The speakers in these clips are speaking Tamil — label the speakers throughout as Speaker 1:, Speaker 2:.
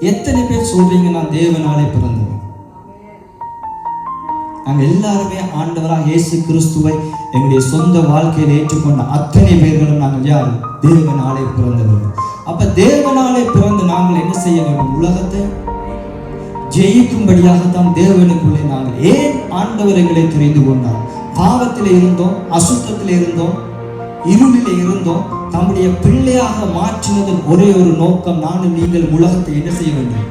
Speaker 1: எத்தனை பேர் சொல்றீங்க நான் தேவனாலே பிறந்தவன்? நாங்கள் எல்லாருமே ஆண்டவராக இயேசு கிறிஸ்துவை எங்களுடைய சொந்த வாழ்க்கையில் ஏற்றுக்கொண்ட அத்தனை பேர்களும் நாங்கள் யார்? தேவனாலே பிறந்தவர்கள். அப்ப தேவனாலே பிறந்து நாங்கள் என்ன செய்ய வேண்டும்? உலகத்தை ஜெயிக்கும்படியாகத்தான் தேவனுக்குள்ளே நாங்கள் ஏன் ஆண்டவர் எங்களை தெரிந்து கொண்டார்? பாவத்தில் இருந்தோம், அசுத்தத்தில் இருந்தோம், இருளில் இருந்தோம். தம்முடைய பிள்ளையாக மாற்றினதன் ஒரே ஒரு நோக்கம், நானும் நீங்கள் உலகத்தை என்ன செய்ய வேண்டும்?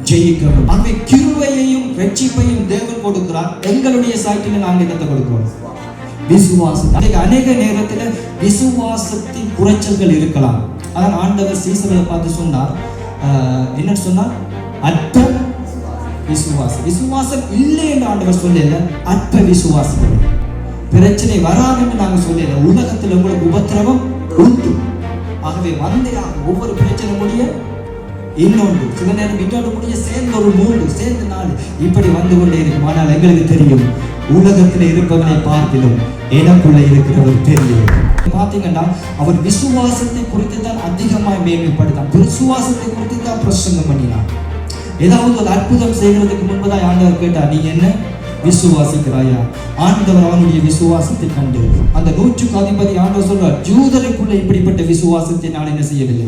Speaker 1: ஜெயிக்க வேண்டும். அந்த கிருபையையும் ரட்சிப்பையும் தேவன் கொடுக்கிறார். எங்களுடைய சாய்ட்டில நாங்கள் என்னத்தை கொடுக்கிறோம்? விசுவாசம். அநேக நேரத்தில் விசுவாசத்தின் குறைச்சல்கள் இருக்கலாம். அதான் ஆண்டவர் சீசர்களை பார்த்து சொன்னார், என்ன சொன்னார்? அற்ப விசுவாசம். விசுவாசம் இல்லை என்று ஆண்டவர் சொல்லல, அற்ப விசுவாசம். பிரச்சனை வராது என்று நாங்கள் சொல்லல. உலகத்தில் உங்களுக்கு உபத்திரவம் உண்டு. ஆகவே வந்தையாக ஒவ்வொரு பிரச்சனை முடிய இன்னொன்று, சில நேரம் இன்னொன்று முடிய சேர்ந்து ஒரு 3 சேர்ந்து 4 இப்படி வந்து கொண்டே இருக்கும். ஆனால் எங்களுக்கு தெரியும், உலகத்தில் இருப்பவனை பார்த்திலும் எனக்குள்ள இருக்கிறவர் தெரியும். பார்த்தீங்கன்னா அவர் விசுவாசத்தை குறித்து தான் அதிகமாக மேன்மைப்படுத்தான். விசுவாசத்தை குறித்து தான் பிரசங்கம் பண்ணினார். ஏதாவது ஒரு அற்புதம் செய்கிறதுக்கு முன்பதாக ஆண்டவர் கேட்டார், நீ என்ன விசுவாசிக்கிறாயா? ஆண்டவர் அவனுடைய விசுவாசத்தை கண்டு அந்த 100க்கு அதிபதி ஆண்டவர் சொல்றார், யூதருக்குள்ள இப்படிப்பட்ட விசுவாசத்தை நான் என்ன செய்யவில்லை,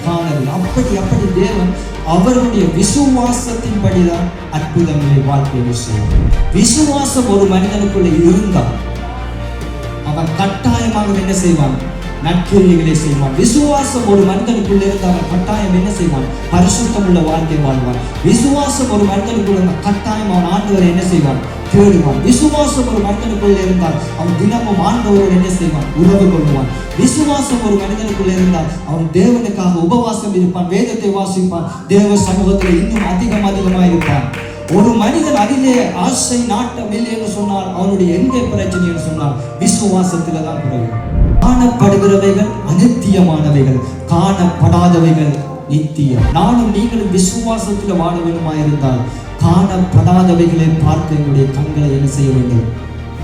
Speaker 1: காணவில்லை. அப்படி தேவன் அவருடைய விசுவாசத்தின் படிதான் அற்புதங்களை வாழ்க்கையில் செய்வார். விசுவாசம் ஒரு மனிதனுக்குள்ள இருந்தால் அவன் கட்டாயமாக என்ன செய்வான்? நற்கிரியைகளை செய்வான். விசுவாசம் ஒரு மனிதனுக்குள்ள இருந்தால் அவன் கட்டாயம் என்ன செய்வான்? பரிசுத்தம் உள்ள வாழ்க்கை வாழ்வான். விசுவாசம் ஒரு மனிதனுக்குள்ள கட்டாயம் அவன் ஆண்டவரை என்ன செய்வான்? தேடுவான். விசுவாசம் ஒரு மனிதனுக்குள்ள இருந்தால் அவன் தினமும் ஆண்டவரோடு என்ன செய்வான்? உறவு கொள்வான். விசுவாசம் ஒரு மனிதனுக்குள்ள இருந்தால் அவன் தேவனுக்காக உபவாசம் இருப்பான், வேதத்தை வாசிப்பான், தேவ சமூகத்தில் இன்னும் அதிகமாக இருப்பான். ஒரு மனிதன் அதிலே ஆசை நாட்டம் இல்லை என்று சொன்னால் அவனுடைய எங்கே பிரச்சனை என்று சொன்னால் விசுவாசத்தில தான் குறையும். காணப்படுகிறவைகள் அநித்தியமானவைகள், காணப்படாதவைகள் நித்தியம். நானும் நீங்களும் விசுவாசத்தில் வாழ வேண்டுமாயிருந்தால் காணப்படாதவைகளை பார்த்து எங்களுடைய கண்களை என்ன செய்ய வேண்டும்?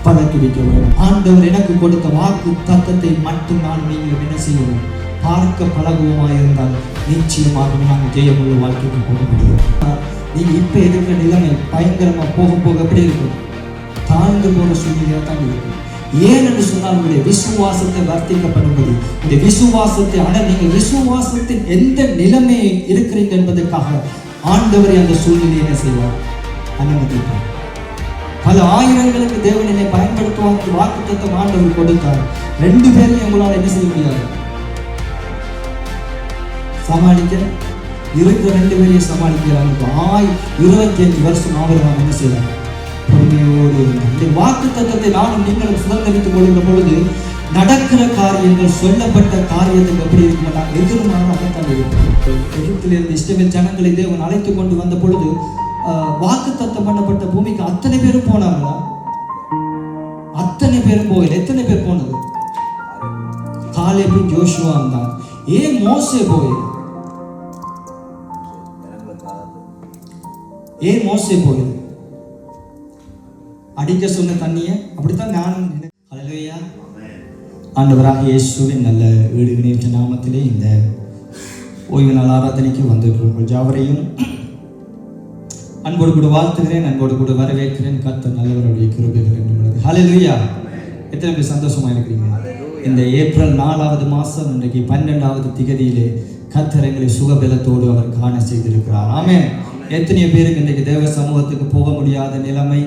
Speaker 1: பழக்கிவிக்க வேண்டும். ஆண்டவர் எனக்கு கொடுத்த வாக்கு தத்தத்தை மட்டும் நான் நீங்கள் என்ன செய்யணும்? பார்க்க பழகுவோமாயிருந்தால் நிச்சயமாக நாங்கள் ஜெயமுள்ள வாழ்க்கைக்கு போக முடியும். நீங்க இப்ப இருக்கிற நிலைமை பயங்கரமா போக எப்படி இருக்கும்? தாழ்ந்து போற சூழ்நிலையா தான் இருக்கும். ஏன் என்று சொன்னால் உங்களுடைய விசுவாசத்தை வர்த்திக்கப்படுவது, இந்த விசுவாசத்தை நீங்கள் விசுவாசத்தின் எந்த நிலைமை இருக்கிறீங்க என்பதற்காக ஆண்டவரை அந்த சூழ்நிலையை என்ன செய்வார்? அனுமதிப்பார். பல ஆயிரங்களுக்கு தேவனை பயன்படுத்துவார். வாக்குத்தத்தம் ஆண்டவர் கொடுத்தார். 2 பேரையும் உங்களால் என்ன செய்ய முடியாது? சமாளிக்க இருக்கிற 2 பேரையும் சமாளிக்கிறாங்க. 25 வருஷம் ஆபரகாம் என்ன செய்யறாங்க? பொறுமையோடு இந்த வாக்கு தத்தத்தை நானும் நீங்களும் சுதந்திரித்துக் கொள்கிற பொழுது நடக்கிற காரியங்கள் சொல்லப்பட்ட காரியத்துக்கு எப்படி இருக்குமா? எதிர்மாறாகத்தான் இருக்கும். எகிப்திலிருந்து இஸ்ரவேல் ஜனங்களை தேவன் அழைத்து கொண்டு வந்த பொழுது வாக்கு தத்தம் பண்ணப்பட்ட பூமிக்கு அத்தனை பேரும் போனாங்களா? அத்தனை பேரும் போகல. எத்தனை பேர் போனது? காலேபு ஜோஷுவா தான். ஏன் மோசே போகல? ஏன் மோசே போகல? அடிக்க சொன்ன தண்ணிய அப்படித்தான் நானும். ஹல்லேலூயா. ஆண்டவராக இயேசுவின் நல்ல ஈடுகிற நாமத்திலே இந்த ஓய்வு நாள் ஆராதனைக்கு வந்திருக்கிறவர்கள் யாவரையும் அன்போடு கூட வாழ்த்துகிறேன், அன்போடு கூட வரவேற்கிறேன். கர்த்தர் நல்லவருடைய கிருபைகள் என்று உள்ளது. ஹல்லேலூயா. எத்தனை பேர் சந்தோஷமா இருக்கிறீங்க? இந்த ஏப்ரல் 4வது மாதம் இன்றைக்கு 12வது திகதியிலே கர்த்தர் எங்களை சுகபலத்தோடு அவர் காண செய்திருக்கிறார். ஆமென். எத்தனை பேருக்கு இன்றைக்கு தேவ சமூகத்துக்கு போக முடியாத நிலைமை,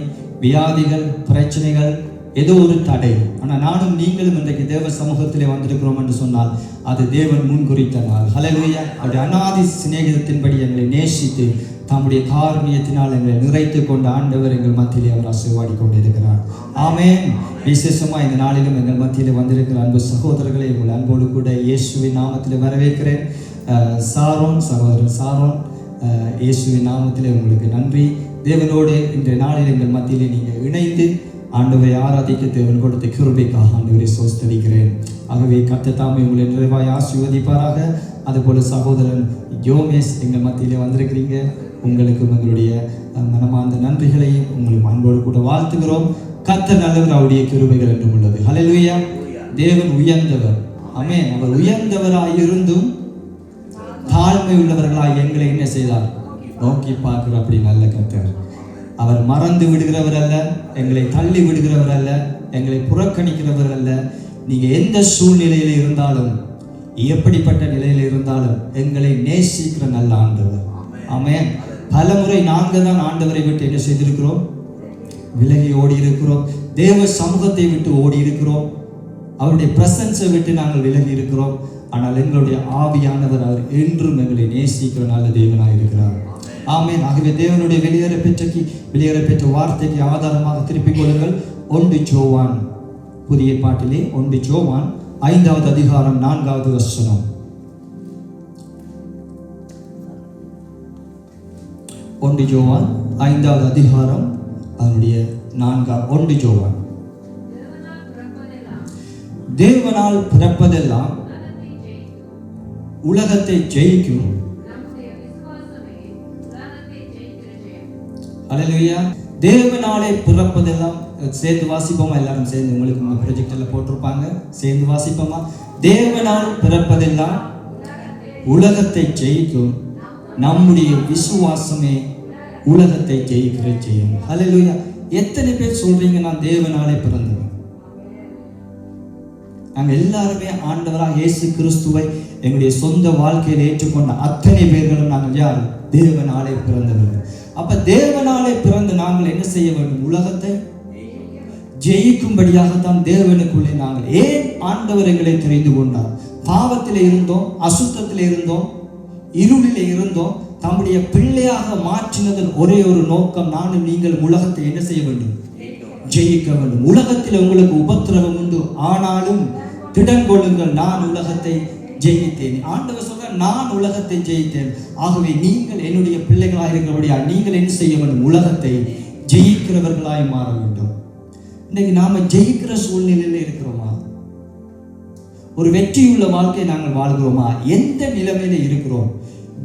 Speaker 1: வியாதிகள், பிரச்சனைகள், ஏதோ ஒரு தடை. ஆனால் நானும் நீங்களும் இன்றைக்கு தேவ சமூகத்திலே வந்திருக்கிறோம் என்று சொன்னால் அது தேவன் முன்குறித்த நாள். ஹல்லேலூயா. அவருடைய அநாதி சிநேகிதத்தின்படி எங்களை நேசித்து தம்முடைய காருண்யத்தினால் எங்களை நிறைத்து கொண்ட ஆண்டவர் எங்கள் மத்தியிலே அவர் ஆசீர்வாடி கொண்டிருக்கிறார். ஆமென். விசேஷமாக இந்த நாளிலும் எங்கள் மத்தியிலே வந்திருக்கிற அன்பு சகோதரர்களை உங்கள் அன்போடு கூட இயேசுவின் நாமத்தில் வரவேற்கிறேன். சாரோன், சகோதரன் சாரோன், இயேசுவின் நாமத்திலே உங்களுக்கு நன்றி. தேவனோடு இன்றைய நாளில் எங்கள் மத்தியிலே நீங்கள் இணைந்து ஆண்டவரை ஆராதிக்க தேவன் கொடுத்த கிருபைக்காக ஆண்டவரை சோஸ்தரிக்கிறேன். ஆகவே கர்த்தர் தாமே உங்களை நிறைவாய் ஆசீர்வதிப்பாராக. அதுபோல சகோதரன் யோமேஷ் எங்கள் மத்தியிலே வந்திருக்கிறீங்க. உங்களுக்கும் எங்களுடைய மனமார்ந்த நன்றிகளையும் உங்களுக்கு அன்போடு கூட வாழ்த்துகிறோம். கர்த்தர் நல்லவர், அவருடைய கிருபைகள் என்றும் உள்ளது. ஹல்லேலூயா. தேவன் உயர்ந்தவர். ஆமென். அவர் உயர்ந்தவராயிருந்தும் தாழ்மை உள்ளவர்களாய் எங்களை என்ன செய்தார்? நோக்கி பார்க்கிற அப்படி நல்ல கர்த்தர். அவர் மறந்து விடுகிறவர் அல்ல, எங்களை தள்ளி விடுகிறவர் அல்ல, எங்களை புறக்கணிக்கிறவர் அல்ல. நீங்க எந்த சூழ்நிலையில இருந்தாலும், எப்படிப்பட்ட நிலையில இருந்தாலும் எங்களை நேசிக்கிற நல்ல ஆண்டவர். ஆமென். பலமுறை நாங்கள் தான் ஆண்டவரை விட்டு என்ன செய்திருக்கிறோம்? விலகி ஓடி இருக்கிறோம். தேவ சமூகத்தை விட்டு ஓடி இருக்கிறோம். அவருடைய பிரசன்ஸை விட்டு நாங்கள் விலகி இருக்கிறோம். ஆனால் எங்களுடைய ஆவியானவர் அவர் என்றும் எங்களை நேசிக்கிற நல்ல தேவனாக இருக்கிறார். ஆமென். ஆகவே தேவனுடைய வெளியேற பெற்ற வார்த்தைக்கு ஆதாரமாக திருப்பிக் கொள்ளுங்கள். 1 யோவான், புதிய பாட்டிலே 1 யோவான் 5வது அதிகாரம் 4வது வசனம். 1 யோவான் 5வது அதிகாரம் அதனுடைய 1 யோவான். தேவனால் பிறப்பதெல்லாம் உலகத்தை ஜெயிக்கும். அல்லேலூயா. தேவனாலே பிறப்பதெல்லாம் சேர்ந்து வாசிப்போமா? எல்லாரும் சேர்ந்து, உங்களுக்கு உங்க ப்ரொஜெக்ட்ல போட்டிருப்பாங்க, சேர்ந்து வாசிப்போமா? தேவனால் பிறப்பதெல்லாம் உலகத்தை ஜெயிக்கும், நம்முடைய விசுவாசமே உலகத்தை ஜெயிக்கிற செய்யும். அல்லேலூயா. எத்தனை பேர் சொல்றீங்க நான் தேவனாலே பிறந்தவன்? நாங்க எல்லாருமே ஆண்டவராக இயேசு கிறிஸ்துவை எங்களுடைய சொந்த வாழ்க்கையில் ஏற்றுக்கொண்ட அத்தனை பேர்களும் நாங்கள் யார்? தேவனாலே பிறந்தவர்கள். அப்ப தேவனாலே பிறந்த நாங்கள் என்ன செய்ய வேண்டும்? உலகத்தை ஜெயிக்கும்படியாகத்தான் தேவனுக்குள்ளே நாங்கள். ஏன் ஆண்டவர் எங்களை தெரிந்து கொண்டார்? பாவத்திலே இருந்தோம், அசுத்தத்திலே இருந்தோம், இருளிலே இருந்தோம். தம்முடைய பிள்ளையாக மாற்றினதன் ஒரே ஒரு நோக்கம், நானும் நீங்கள் உலகத்தை என்ன செய்ய வேண்டும்? ஜெயிக்க வேண்டும். உலகத்தில் உங்களுக்கு உபத்திரவம் உண்டு, ஆனாலும் திடன் கொள்ளுங்கள், நான் உலகத்தை ஜெயித்தேன். ஆண்டவர் சொல்ற, நான் உலகத்தை ஜெயித்தேன். ஆகவே நீங்கள் என்னுடைய பிள்ளைகளாக இருக்கிறபடியா நீங்கள் என்ன செய்ய வேண்டும்? உலகத்தை ஜெயிக்கிறவர்களாய் மாற வேண்டும். இன்னைக்கு நாம ஜெயிக்கிற சூழ்நிலையில இருக்கிறோமா? ஒரு வெற்றியுள்ள வாழ்க்கை நாங்கள் வாழ்கிறோமா? எந்த நிலைமையில இருக்கிறோம்?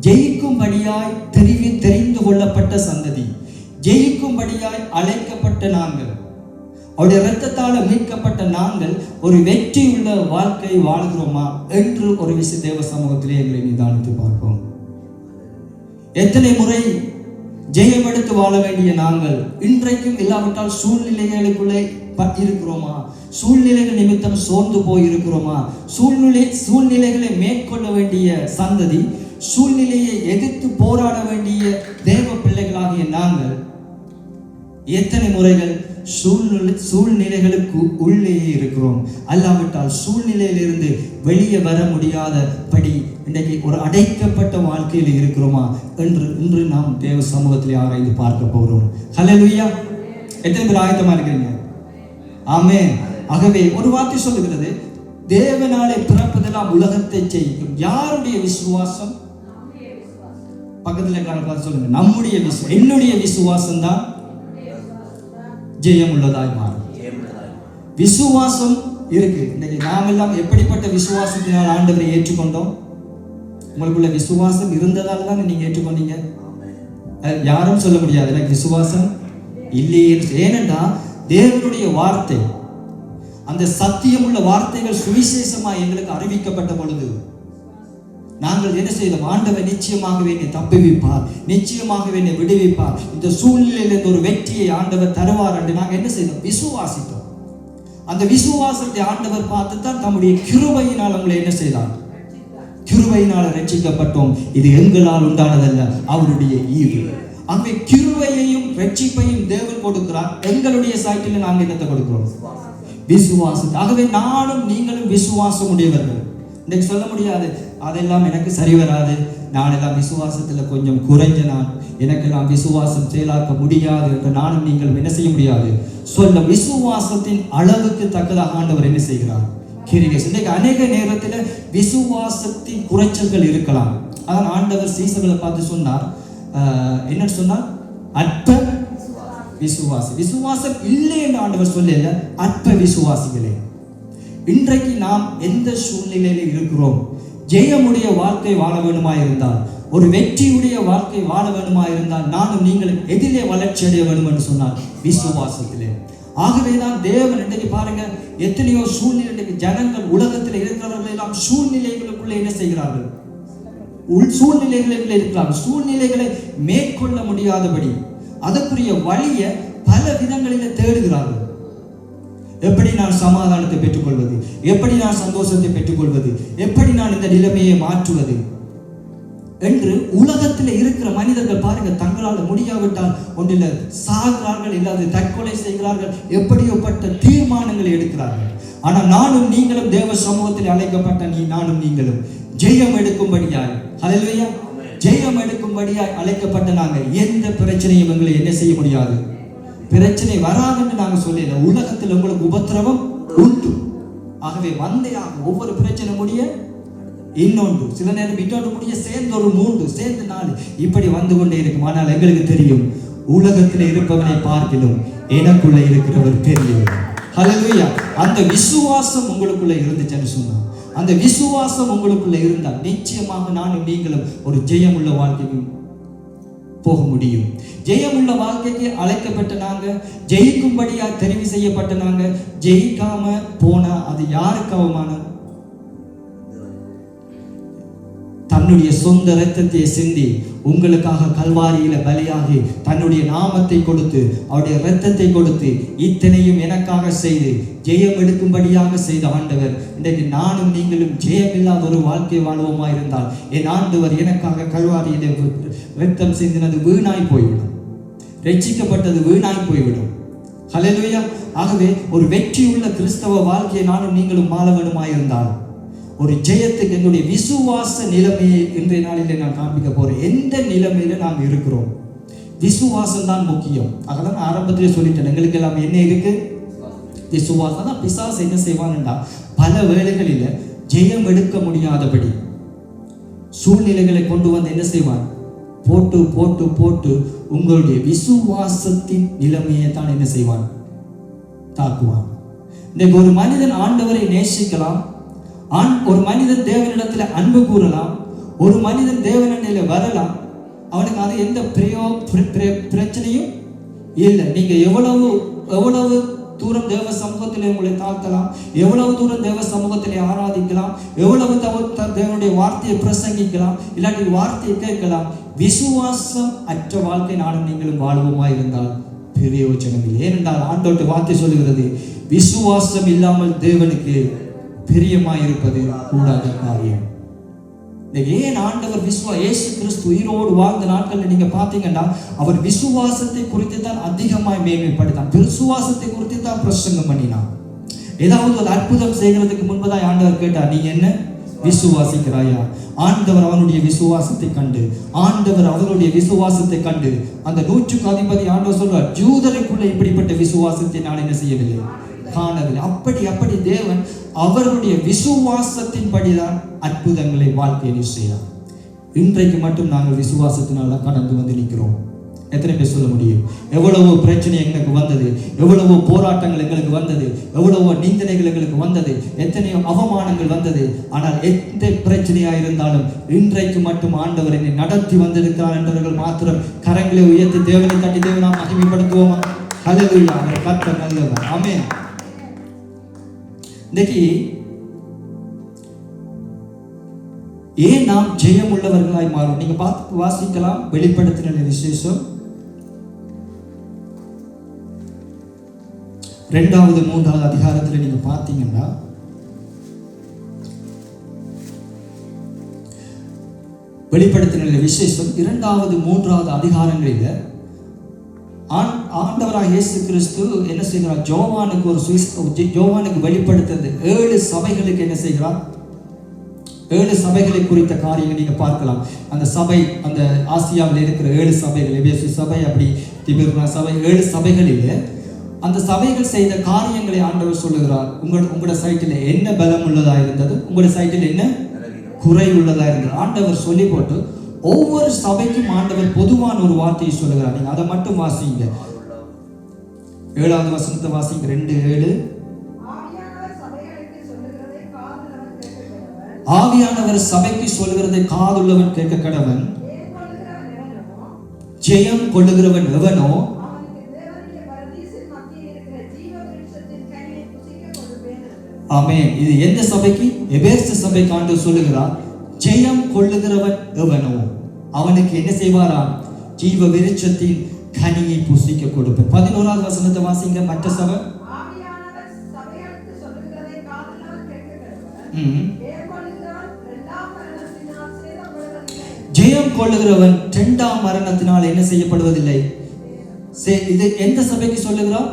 Speaker 1: ஜெயிக்கும்படியாய் தெரிந்து கொள்ளப்பட்ட சந்ததி, ஜெயிக்கும்படியாய் அழைக்கப்பட்ட நாங்கள், அவருடைய இரத்தத்தால் மீட்கப்பட்ட நாங்கள் ஒரு வெற்றியுள்ள வாழ்க்கை வாழ்கிறோமா என்று ஒரு விஷய தேவ சமூகத்திலே எங்களை நிதானித்து பார்ப்போம். எத்தனை முறை ஜெயம் எடுத்து வாழ வேண்டிய நாங்கள் இன்றைக்கும் இல்லாவிட்டால் சூழ்நிலைகளுக்குள்ளே இருக்கிறோமா? சூழ்நிலைகள் நிமித்தம் சோர்ந்து போய் இருக்கிறோமா? சூழ்நிலைகளை மேற்கொள்ள வேண்டிய சந்ததி, சூழ்நிலையை எதிர்த்து போராட வேண்டிய தேவ பிள்ளைகளாகிய நாங்கள் எத்தனை முறைகள் சூழ்நிலைகளுக்கு உள்ளே இருக்கிறோம்? அல்லாவிட்டால் சூழ்நிலையிலிருந்து வெளியே வர முடியாதபடி இன்றைக்கு ஒரு அடைக்கப்பட்ட வாழ்க்கையில் இருக்கிறோமா என்று இன்று நாம் தேவ சமூகத்திலே ஆராய்ந்து பார்க்க போகிறோம். ஹல்லேலூயா. எத்தனை பேர் ஆயத்தமா இருக்கிறீங்க? ஆமென். ஆகவே ஒரு வார்த்தை சொல்லுகிறது, தேவனாலே பிறப்பதெல்லாம் உலகத்தை ஜெயிக்கும். யாருடைய விசுவாசம்? பக்கத்தில் பார்த்து சொல்லுங்க, நம்முடைய விசுவாசம். என்னுடைய விசுவாசம் தான் ஜெயம் உள்ளதாய் மாறும். விசுவாசம் இருக்கு. இன்னைக்கு நாம் எல்லாம் எப்படிப்பட்ட விசுவாசத்தினால் ஆண்டவரை ஏற்றுக்கொண்டோம்? உங்களுக்குள்ள விசுவாசம் இருந்ததால் தான் நீங்க ஏற்றுக்கொண்டீங்க. யாரும் சொல்ல முடியாது எனக்கு விசுவாசம் இல்லையே. ஏனென்றா தேவனுடைய வார்த்தை, அந்த சத்தியமுள்ள வார்த்தைகள் சுவிசேஷமா எங்களுக்கு அறிவிக்கப்பட்ட பொழுது நாங்கள் என்ன செய்தோம்? ஆண்டவர் நிச்சயமாகவே என்னை தப்புவிப்பார், நிச்சயமாகவே என்னை விடுவிப்பார், இந்த சூழ்நிலையில் ஒரு வெற்றியை ஆண்டவர் தருவார் என்று நாங்கள் என்ன செய்தோம்? விசுவாசித்தோம். அந்த விசுவாசத்தை ஆண்டவர் பார்த்து தான் தம்முடைய கிருபையினால் உங்களை என்ன செய்தார்? கிருபையினால் ரட்சிக்கப்பட்டோம். இது எங்களால் உண்டானதல்ல, அவருடைய ஈவு. அங்கே கிருபையையும் ரட்சிப்பையும் தேவன் கொடுக்கிறார். எங்களுடைய சாய்ட்டில் நாங்கள் என்னத்தை கொடுக்கிறோம்? விசுவாசம். ஆகவே நானும் நீங்களும் விசுவாசம் உடையவர்கள். இன்னைக்கு சொல்ல முடியாது அதெல்லாம் எனக்கு சரி வராது, நான் எல்லாம் விசுவாசத்தில் கொஞ்சம் குறைஞ்ச, நான் எனக்கெல்லாம் விசுவாசம் செயலாக்க முடியாது என்று நானும் நீங்களும் என்ன செய்ய முடியாது சொல்ல. விசுவாசத்தின் அளவுக்கு தக்கதாக ஆண்டவர் என்ன செய்கிறார்? கிரியை. இன்னைக்கு அநேக நேரத்தில் விசுவாசத்தின் குறைச்சல்கள் இருக்கலாம். அதான் ஆண்டவர் சீசர்களை பார்த்து சொன்னார், என்ன சொன்னார்? அற்ப விசுவாசி. விசுவாசம் இல்லை என்று ஆண்டவர் சொல்லல, அற்ப விசுவாசிகளே. இன்றைக்கு நாம் எந்த சூழ்நிலையில இருக்கிறோம்? ஜெயமுடைய வாழ்க்கை வாழ வேண்டுமா இருந்தால், ஒரு வெற்றியுடைய வாழ்க்கை வாழ வேண்டுமா இருந்தால், நானும் நீங்களும் எதிலே வளர்ச்சி அடைய வேண்டும் என்று சொன்னார்? விசுவாசத்திலே. ஆகவேதான் தேவன் இன்றைக்கு பாருங்க, எத்தனையோ சூழ்நிலை, ஜனங்கள் உலகத்தில் இருக்கிறவர்கள் எல்லாம் சூழ்நிலைகளுக்குள்ளே என்ன செய்கிறார்கள்? சூழ்நிலைகளில் இருக்கிறார்கள். சூழ்நிலைகளை மேற்கொள்ள முடியாதபடி அதற்குரிய வழியை பல விதங்களில் தேடுகிறார்கள். எப்படி நான் சமாதானத்தை பெற்றுக்கொள்வது, எப்படி நான் சந்தோஷத்தை பெற்றுக்கொள்வது, எப்படி நான் இந்த நிலைமையை மாற்றுவது என்று உலகத்தில் இருக்கிற மனிதர்கள் பாருங்க, தங்களால் முடியாவிட்டால் ஒன்றில் சாகிறார்கள், இல்லாத தற்கொலை செய்கிறார்கள், எப்படியோப்பட்ட தீர்மானங்களை எடுக்கிறார்கள். ஆனால் நானும் நீங்களும் தேவ சமூகத்தில் அழைக்கப்பட்ட நானும் நீங்களும் ஜெயம் எடுக்கும்படியாய், ஹல்லேலூயா, ஜெயம் எடுக்கும்படியாய் அழைக்கப்பட்ட நாங்கள் எந்த பிரச்சனையும் எங்களை என்ன செய்ய முடியாது, பிரச்சனை வராதுன்னு நாங்கள் சொல்லல. உலகத்தில் உங்களுக்கு உபத்திரவம் உண்டு. ஆகவே வந்தையாக ஒவ்வொரு பிரச்சனை முடிய இன்னொன்று, சில நேரம் இன்னொன்று முடிய சேர்ந்து ஒரு 3 சேர்ந்து 4 இப்படி வந்து கொண்டே இருக்கும். ஆனால் எங்களுக்கு தெரியும், உலகத்தில் இருப்பவனை பார்க்கிலும் எனக்குள்ள இருக்கிறவர் பெரியவர். ஹல்லேலூயா. அந்த விசுவாசம் உங்களுக்குள்ள இருந்துச்சுன்னு சொன்னா, அந்த விசுவாசம் உங்களுக்குள்ள இருந்தால் நிச்சயமாக நானும் நீங்களும் ஒரு ஜெயமுள்ள வாழ்க்கைக்கு போக முடியும். ஜெயமுள்ள வாழ்க்கைக்கு அழைக்கப்பட்ட நாங்க, ஜெயிக்கும்படியா தெரிவு செய்யப்பட்ட நாங்க, ஜெயிக்காம போனா அது யாருக்கு அவமானம்? தன்னுடைய சொந்த இரத்தத்தை சிந்தி உங்களுக்காக கல்வாரியில பலியாகி தன்னுடைய நாமத்தை கொடுத்து அவருடைய இரத்தத்தை கொடுத்து இத்தனையும் எனக்காக செய்து ஜெயம் எடுக்கும்படியாக செய்த ஆண்டவர், இன்றைக்கு நானும் நீங்களும் ஜெயமில்லாத ஒரு வாழ்க்கை வாழ்வோமா இருந்தால் என் ஆண்டவர் எனக்காக கல்வாரியில இரத்தம் சிந்தினது வீணாய் போய்விடும், ரட்சிக்கப்பட்டது வீணாய் போய்விடும். ஹல்லேலூயா. ஆகவே ஒரு வெற்றியுள்ள கிறிஸ்தவ வாழ்க்கையை நானும் நீங்களும் வாழ வேண்டுமாயிருந்தால் ஒரு ஜெயத்துக்கு எங்களுடைய விசுவாச நிலைமையை இன்றைய நாளிலே நான் காண்பிக்க போறேன். எந்த நிலைமையில நாம் இருக்கிறோம், விசுவாசம் தான் முக்கியம். அதெல்லாம் நான் ஆரம்பத்திலே சொல்லிட்டேன், எங்களுக்கு எல்லாம் என்ன இருக்கு? விசுவாசம் தான். பிசாசு என்ன செய்வான்டா, பல வேளைகளில ஜெயம் எடுக்க முடியாதபடி சூழ்நிலைகளை கொண்டு வந்து என்ன செய்வான், போட்டு போட்டு போட்டு உங்களுடைய விசுவாசத்தின் நிலைமையை தான் என்ன செய்வான், தாக்குவான். இன்னைக்கு ஒரு மனிதன் ஆண்டவரை நேசிக்கலாம், ஒரு மனிதன் தேவனிடத்தில் அன்பு கூறலாம், ஒரு மனிதன் தேவனிடத்தில் வரலாம், அவனுக்கு அது எந்த பிரச்சனையும் இல்லை. நீங்க எவ்வளவு தூரம் தேவ சமூகத்திலே உங்களை தாழ்த்தலாம், எவ்வளவு தூரம் தேவ சமூகத்திலே ஆராதிக்கலாம், எவ்வளவு தேவனுடைய வார்த்தையை பிரசங்கிக்கலாம், இல்லாட்டி வார்த்தையை கேட்கலாம், விசுவாசம் அற்ற வாழ்க்கை நானும் நீங்களும் வாழ்வோமா இருந்தால் பிரயோஜனம் இல்லை. ஏனென்றால் ஆண்டோட்டு வார்த்தை சொல்லுகிறது, விசுவாசம் இல்லாமல் தேவனுக்கு பிரியமாயிருப்பது கூடாத காரியம். ஏன் ஆண்டவர் இயேசு கிறிஸ்து உயிரோடு வாழ்ந்த நாட்கள் நீங்க பாத்தீங்கன்னா அவர் விசுவாசத்தை குறித்து தான் அதிகமாய் மேன்மைப்படுத்தான், விசுவாசத்தை குறித்து தான் பிரசங்கம் பண்ணினான். ஏதாவது ஒரு அற்புதம் செய்கிறதுக்கு முன்பதாக ஆண்டவர் கேட்டார், நீ என்ன விசுவாசிக்கிறாயா? ஆண்டவர் அவனுடைய விசுவாசத்தை கண்டு, ஆண்டவர் அவருடைய விசுவாசத்தை கண்டு அந்த 100க்கு அதிபதி ஆண்டவர் சொல்றார், ஜூதருக்குள்ள இப்படிப்பட்ட விசுவாசத்தை நான் என்ன செய்யவில்லை, காணவில்லை. அப்படி தேவன் அவர்களுடைய விசுவாசத்தின் படிதான் அற்புதங்களை வாழ்க்கையில் செய்தார். இன்றைக்கு மட்டும் நாங்கள் விசுவாசத்தினால கடந்து வந்து நிற்கிறோம். எத்தனை பேர் சொல்ல முடியும்? எவ்வளவோ பிரச்சனை எங்களுக்கு வந்தது, எவ்வளவோ போராட்டங்கள் எங்களுக்கு வந்தது, எவ்வளவோ நிந்தனைகள் எங்களுக்கு வந்தது, எத்தனையோ அவமானங்கள் வந்தது. ஆனால் எந்த பிரச்சனையா இருந்தாலும் இன்றைக்கு மட்டும் ஆண்டவர் என்னை நடத்தி வந்திருக்கிறார் என்றவர்கள் மாத்திரம் கரங்களை உயர்த்தி தேவனை தட்டி தேவனை மகிமைப்படுத்துவோமா? ஹல்லேலூயா. கர்த்தர் நல்லவர். ஆமென். இன்னைக்கு ஏன் நாம் ஜெயம் உள்ளவர்களாய் மாறும்? நீங்க பார்த்து வாசிக்கலாம், வெளிப்படுத்தின விசேஷம் 2வது 3வது அதிகாரத்தில் நீங்க பார்த்தீங்கன்னா வெளிப்படுத்தின விசேஷம் 2வது 3வது அதிகாரங்களில் ஆண்டவராக இயேசு கிறிஸ்து என்ன செய்கிறார்? ஜோவானுக்கு வெளிப்படுத்துறது 7 சபைகளுக்கு என்ன செய்கிறார்? 7 சபைகளை குறித்த காரியங்கள் நீங்க பார்க்கலாம். அந்த சபை, அந்த ஆசியாவில் இருக்கிற 7 சபைகள், எபேசு சபை, அப்படி திபிர்னா சபை, 7 சபைகளிலே அந்த சபைகள் செய்த காரியங்களை ஆண்டவர் சொல்லுகிறார். உங்களோட சைட்டில் என்ன பலம் உள்ளதா இருந்தது, உங்களோட சைட்டில் என்ன குறை உள்ளதா இருந்தது ஆண்டவர் சொல்லி போட்டு ஒவ்வொரு சபைக்கும் ஆண்டவர் பொதுவான ஒரு வார்த்தையை சொல்லுகிறார். நீங்க அதை மட்டும் வாசிங்க. 7வது வசனத்தை வாசிங்க. 2:7. ஆவியானவர் சபைக்கு சொல்லுகிறதை காதுள்ளவன் கேட்க கடவன். ஜெயம் கொள்ளுகிறவன் எவனோ ஆமென். இது எந்த சபைக்கு? எபேசு சபைக்கு ஆண்டவர் சொல்லுகிறார், ஜெயம் கொள்ளுகிறவன் எவனோ அவனுக்கு என்ன செய்வாராம்? ஜீவ விருட்சத்தின் கனியை புசிக்க கொடுப்பேன். 11வது வசனத்தை வாசிங்க. மற்ற சபை ஜெயம் கொள்ளுகிறவன் இரண்டாம் மரணத்தினால் என்ன செய்யப்படுவதில்லை. இது எந்த சபைக்கு சொல்லுகிறான்?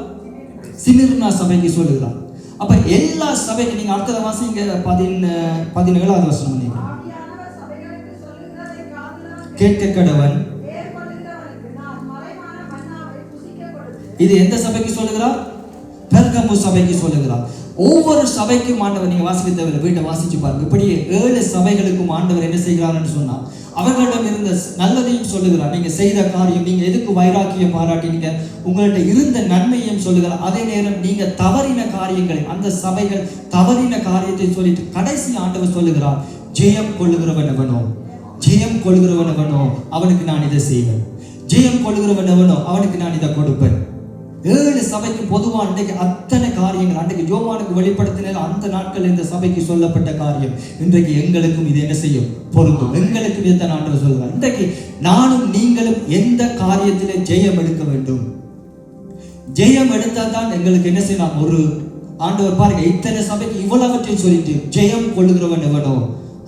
Speaker 1: சிமிர்னா சபைக்கு சொல்லுகிறான். அப்ப எல்லா சபைக்கு நீங்க அடுத்த வாசிங்க 17வது வசனம். நீங்க கேட்க கடவன். இது எந்த சபைக்கு சொல்லுகிறார்? பெர்கமு சபைக்கு சொல்லுகிறார். ஒவ்வொரு சபைக்கும் ஆண்டவர், நீங்க வாசிக்க வீட்டை வாசிச்சு பாருங்க, இப்படி 7 சபைகளுக்கும் ஆண்டவர் என்ன செய்கிறார்னு சொன்னா அவர்களிடம் இருந்த நல்லதையும் சொல்லுகிறார். நீங்க செய்த காரியம், நீங்க எதுக்கு வைராக்கியம் பாராட்டினீங்க, உங்கள்ட்ட இருந்த நன்மையும் சொல்லுகிறார். அதே நேரம் நீங்க தவறின காரியங்களை, அந்த சபைகள் தவறின காரியத்தை சொல்லிட்டு கடைசி ஆண்டவர் சொல்லுகிறார், ஜெயம் கொள்ளுகிறவன் எவனோ, ஜெயம் கொள்ளுகிறவன் எவனோ அவனுக்கு நான் இதை செய்வேன், ஜெயம் கொள்ளுகிறவன் எவனோ அவனுக்கு நான் இதை கொடுப்பேன். 7 சபைக்கு பொதுவான இன்றைக்கு அத்தனை காரியங்கள் அன்றைக்கு யோவானுக்கு வெளிப்படுத்தின அந்த நாட்கள் இந்த சபைக்கு சொல்லப்பட்ட காரியம் இன்றைக்கு எங்களுக்கும் இது என்ன செய்யும்? பொருந்தும். எங்களுக்கும் இதைத்தான் ஆண்டவர் சொல்கிறார். இன்றைக்கு நானும் நீங்களும் எந்த காரியத்திலே ஜெயம் எடுக்க வேண்டும்? ஜெயம் எடுத்தால் தான் எங்களுக்கு என்ன செய்யலாம்? ஒரு ஆண்டவர் பாருங்க, இத்தனை சபைக்கு இவ்வளவற்றையும் சொல்லிட்டு ஜெயம் கொள்ளுகிறவன் எவனோ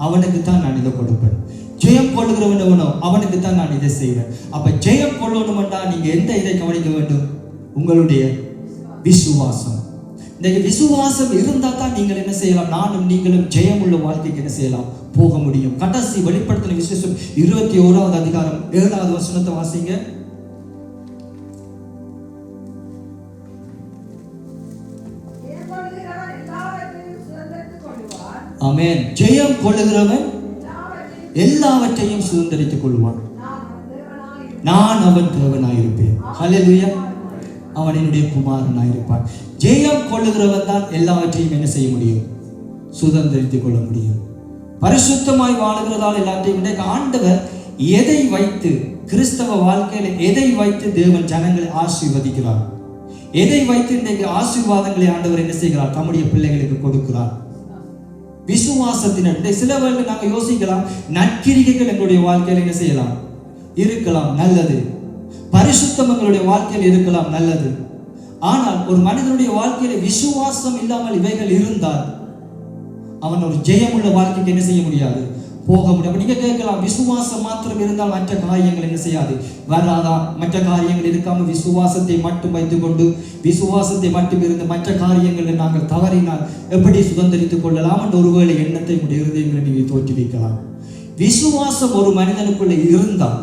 Speaker 1: அவனுக்கு தான் நான் இதை கொடுப்பேன், ஜெயம் கொள்ளுகிறவன் எவனோ அவனுக்கு தான் நான் இதை செய்வேன். அப்ப ஜெயம் கொள்ளணும்னா நீங்க எந்த இதை கவனிக்க வேண்டும்? உங்களுடைய விசுவாசம். இந்த விசுவாசம் இருந்தால் தான் நீங்கள் என்ன செய்யலாம்? நானும் நீங்களும் ஜெயமுள்ள வாழ்க்கைக்கு என்ன செய்யலாம்? போக முடியும். கடைசி வெளிப்படுத்தின விசேஷம் 21வது அதிகாரம் 7வது வசனத்தை வாசிங்க. ஆமென். ஜெயம் கொள்ளுகிறவன் எல்லாவற்றையும் சுதந்தரித்துக் கொள்வான். நான் அவன் தேவனாயிருப்பேன். ஹல்லேலூயா. அவன் என்னுடைய குமாரனாயிருப்பான். ஜெயம் கொள்ளுகிறவன் தான் எல்லாவற்றையும் என்ன செய்ய முடியும்? சுதந்தரித்துக் கொள்ள முடியும். பரிசுத்தமாய் வாழுகிறதால் எல்லாத்தையும் இன்றைக்கு ஆண்டவர் எதை வைத்து, கிறிஸ்தவ வாழ்க்கையில எதை வைத்து தேவன் ஜனங்களை ஆசீர்வதிக்கிறார், எதை வைத்து இன்றைக்கு ஆசீர்வாதங்களை ஆண்டவர் என்ன செய்கிறார்? தம்முடைய பிள்ளைகளுக்கு கொடுக்கிறார். விசுவாசத்தினர். சில வேளை நாங்கள் யோசிக்கலாம், நற்கிரிகைகள் எங்களுடைய வாழ்க்கையில் என்ன செய்யலாம்? இருக்கலாம், நல்லது. பரிசுத்தம் எங்களுடைய வாழ்க்கையில் இருக்கலாம், நல்லது. ஆனால் ஒரு மனிதனுடைய வாழ்க்கையில விசுவாசம் இல்லாமல் இவைகள் இருந்தால் அவன் ஒரு ஜெயமுள்ள வாழ்க்கைக்கு என்ன செய்ய முடியாது? போக முடியும். நீங்க கேட்கலாம், விசுவாசம் மாத்திரம் இருந்தால் மற்ற காரியங்கள் என்ன செய்யாது? வராதா? மற்ற காரியங்கள் இருக்காம விசுவாசத்தை மட்டும் வைத்துக் கொண்டு, விசுவாசத்தை மட்டும் இருந்து மற்ற காரியங்களை நாங்கள் தவறினால் எப்படி சுதந்திரித்துக் கொள்ளலாம் என்ற ஒருவேளை எண்ணத்தை உடைய இருதயங்களை நீங்கள் தோற்றுவிக்கலாம். விசுவாசம் ஒரு மனிதனுக்குள்ள இருந்தால்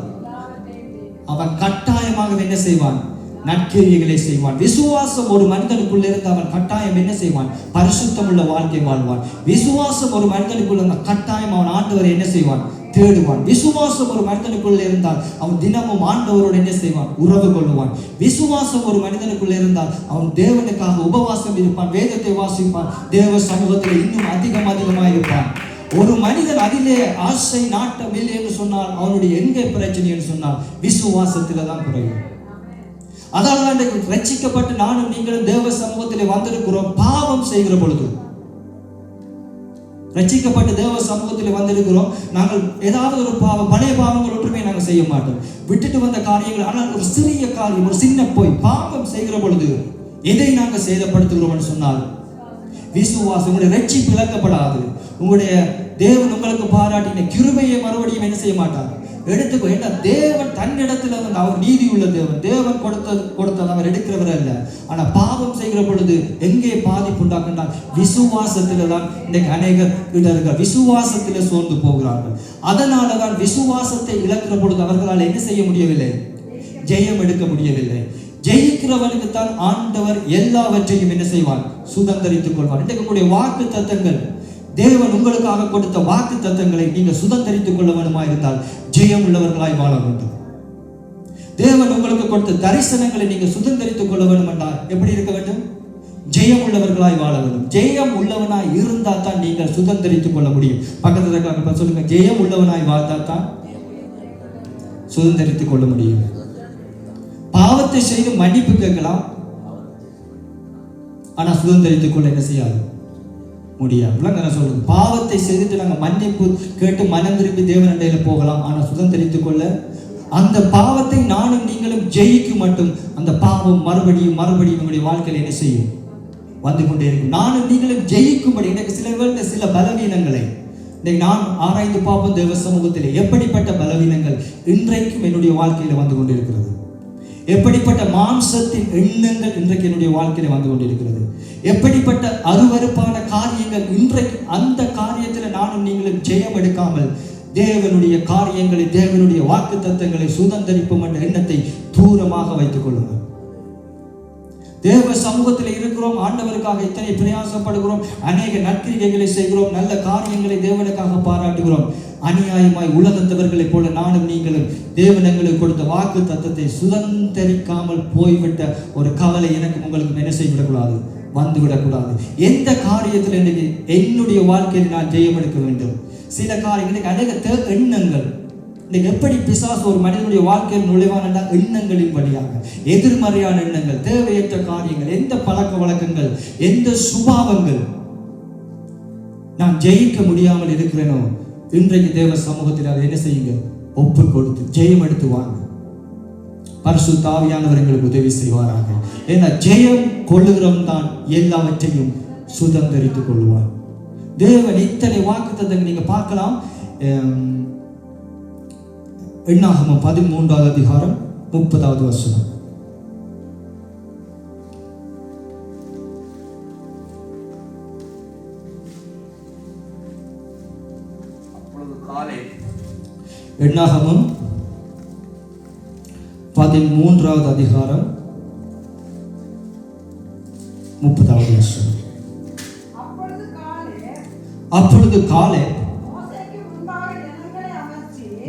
Speaker 1: அவன் கட்டாயமாக என்ன செய்வான்? நற்கிரியைகளை செய்வான். விசுவாசம் ஒரு மனிதனுக்குள்ள இருந்து அவன் கட்டாயம் என்ன செய்வான்? பரிசுத்தம் உள்ள வாழ்க்கை வாழ்வான். விசுவாசம் ஒரு மனிதனுக்குள்ள கட்டாயம் அவன் ஆண்டவரை என்ன செய்வான்? தேடுவான். விசுவாசம் ஒரு மனிதனுக்குள்ள இருந்தால் அவன் தினமும் ஆண்டவரோடு என்ன செய்வான்? உறவு கொள்ளுவான். விசுவாசம் ஒரு மனிதனுக்குள்ள இருந்தால் அவன் தேவனுக்காக உபவாசம் இருப்பான், வேதத்தை வாசிப்பான், தேவ சமூகத்தில் இன்னும் அதிகமாக இருப்பான். ஒரு மனிதன் அதிலே ஆசை நாட்டம் இல்லை என்று சொன்னால் அவனுடைய எங்கே பிரச்சனை என்று சொன்னால் விசுவாசத்தில தான் குறையும். அதனால்தான் ரட்சிக்கப்பட்டு நானும் நீங்களும் தேவ சமூகத்திலே வந்திருக்கிறோம். பாவம் செய்கிற பொழுது, ரட்சிக்கப்பட்டு தேவ சமூகத்திலே வந்திருக்கிறோம், நாங்கள் ஏதாவது ஒரு பாவம், பழைய பாவங்கள் ஒன்றுமே நாங்கள் செய்ய மாட்டோம், விட்டுட்டு வந்த காரியங்கள். ஆனால் ஒரு சிறிய காரியம், ஒரு சின்ன போய் பாவம் செய்கிற பொழுது எதை நாங்கள் சேதப்படுத்துகிறோம் சொன்னால் விசுவாசம். உங்களுடைய ரட்சிப்பு இழக்கப்படாது. உங்களுடைய தேவன் உங்களுக்கு பாராட்டின கிருபையை மறுபடியும் என்ன செய்ய மாட்டார்? எடுத்துக்கோ. ஏன்னா தேவன் தன்னிடத்துல வந்து அவர் நீதி உள்ள தேவன். தேவன் கொடுத்தது அவர் எடுக்கிறவர் அல்ல. ஆனா பாவம் செய்கிற பொழுது எங்கே பாதிப்பு உண்டாக்குனால் விசுவாசத்தில தான் இன்றைக்கு அநேகர் இடர்கள் விசுவாசத்தில சோர்ந்து போகிறார்கள். அதனாலதான் விசுவாசத்தை இழக்கிற பொழுது அவர்களால் என்ன செய்ய முடியவில்லை? ஜெயம் எடுக்க முடியவில்லை. ஜெயிக்கிறவனுக்கு தான் ஆண்டவர் எல்லாவற்றையும் என்ன செய்வார்? சுதந்தரித்துக் கொள்வார். இன்றைக்கு உங்களுடைய வாக்கு தத்தங்கள், தேவன் உங்களுக்காக கொடுத்த வாக்கு தத்தங்களை நீங்க சுதந்தரித்துக் கொள்ள வேண்டுமா இருந்தால் ஜெயம் உள்ளவர்களாய் வாழ வேண்டும். தேவன் உங்களுக்கு கொடுத்த தரிசனங்களை நீங்க சுதந்தரித்துக் கொள்ள வேண்டும் என்றால் எப்படி இருக்க வேண்டும்? ஜெயம் உள்ளவர்களாய் வாழ வேண்டும். ஜெயம் உள்ளவனாய் இருந்தால் தான் நீங்கள் சுதந்தரித்துக் கொள்ள முடியும். பக்கத்துல சொல்லுங்க, ஜெயம் உள்ளவனாய் வாழ்ந்தால் தான் சுதந்தரித்துக் கொள்ள முடியும். பாவத்தை செய்து மன்னிப்பு கேட்கலாம், ஆனா சுதந்தரித்துக் கொள்ள என்ன செய்யாது? முடியாது. நான் சொல்றது, பாவத்தை செய்துட்டு நாங்கள் மன்னிப்பு கேட்டு மனம் திரும்பி தேவனண்டையில போகலாம். ஆனால் சுதந்திரித்துக் கொள்ள அந்த பாவத்தை நானும் நீங்களும் ஜெயிக்கும் மட்டும் அந்த பாவம் மறுபடியும் உங்களுடைய வாழ்க்கையில் என்ன செய்யும்? வந்து கொண்டே இருக்கும். நானும் நீங்களும் ஜெயிக்கும்படி எனக்கு சில பலவீனங்களை இன்னைக்கு நான் ஆராய்ந்து பார்ப்போம் தேவ சமூகத்திலே. எப்படிப்பட்ட பலவீனங்கள் இன்றைக்கும் என்னுடைய வாழ்க்கையில வந்து கொண்டிருக்கிறது? எப்படிப்பட்ட மாம்சத்தின் எண்ணங்கள் இன்றைக்கு என்னுடைய வாழ்க்கையில வந்து கொண்டிருக்கிறது? எப்படிப்பட்ட அருவருப்பான காரியங்கள் இன்றைக்கு அந்த காரியத்தில் நானும் நீங்களும் ஜெயம் எடுக்காமல் தேவனுடைய காரியங்களை, தேவனுடைய வாக்கு தத்தங்களை சுதந்திரிப்போம் என்ற எண்ணத்தை தூரமாக வைத்துக் கொள்ளுங்கள். தேவ சமூகத்தில் இருக்கிறோம், ஆண்டவருக்காக இத்தனை பிரயாசப்படுகிறோம், அநேக நற்கிரிகைகளை செய்கிறோம், நல்ல காரியங்களை தேவனுக்காக பாராட்டுகிறோம். அநியாயமாய் உலகத்தவர்களைப் போல நானும் நீங்களும் தேவன் எங்களுக்கு கொடுத்த வாக்கு தத்தத்தை சுதந்திரிக்காமல் போய்விட்ட ஒரு கவலை எனக்கு உங்களுக்கு என்ன செய்யவிடக்கூடாது, வந்துவிடக்கூடாது. எந்த காரியத்தில் இன்னைக்கு என்னுடைய வாழ்க்கையில் நான் ஜெயம் எடுக்க வேண்டும்? சில காரியங்களுக்கு அநேக எண்ணங்கள் இன்னைக்கு எப்படி பிசாசு ஒரு மனிதனுடைய வாழ்க்கையில் நுழைவான்? எண்ணங்களின் வழியாக எதிர்மறையான எண்ணங்கள், தேவையற்ற காரியங்கள், எந்த பழக்க வழக்கங்கள், எந்த சுபாவங்கள் நான் ஜெயிக்க முடியாமல் இருக்கிறேனோ இன்றைக்கு தேவ சமூகத்தில் அதை என்ன செய்யுங்க? ஒப்பு கொடுத்து ஜெயம் எடுத்து வாங்க. பரிசுத்த ஆவியானவர் எங்களுக்கு உதவி செய்வாராக. ஏன்னா ஜெயம் கொள்ளுகிறவன் தான் எல்லாவற்றையும் சுதந்திரித்துக் கொள்வான். தேவன் இத்தனை வாக்குத்தத்தங்களை நீங்க பார்க்கலாம். எண்ணாகமம் 13வது அதிகாரம் 30வது வசனம். எண்ணாகமம் 13வது அதிகாரம் 30வது வசனம். அப்பொழுது காலே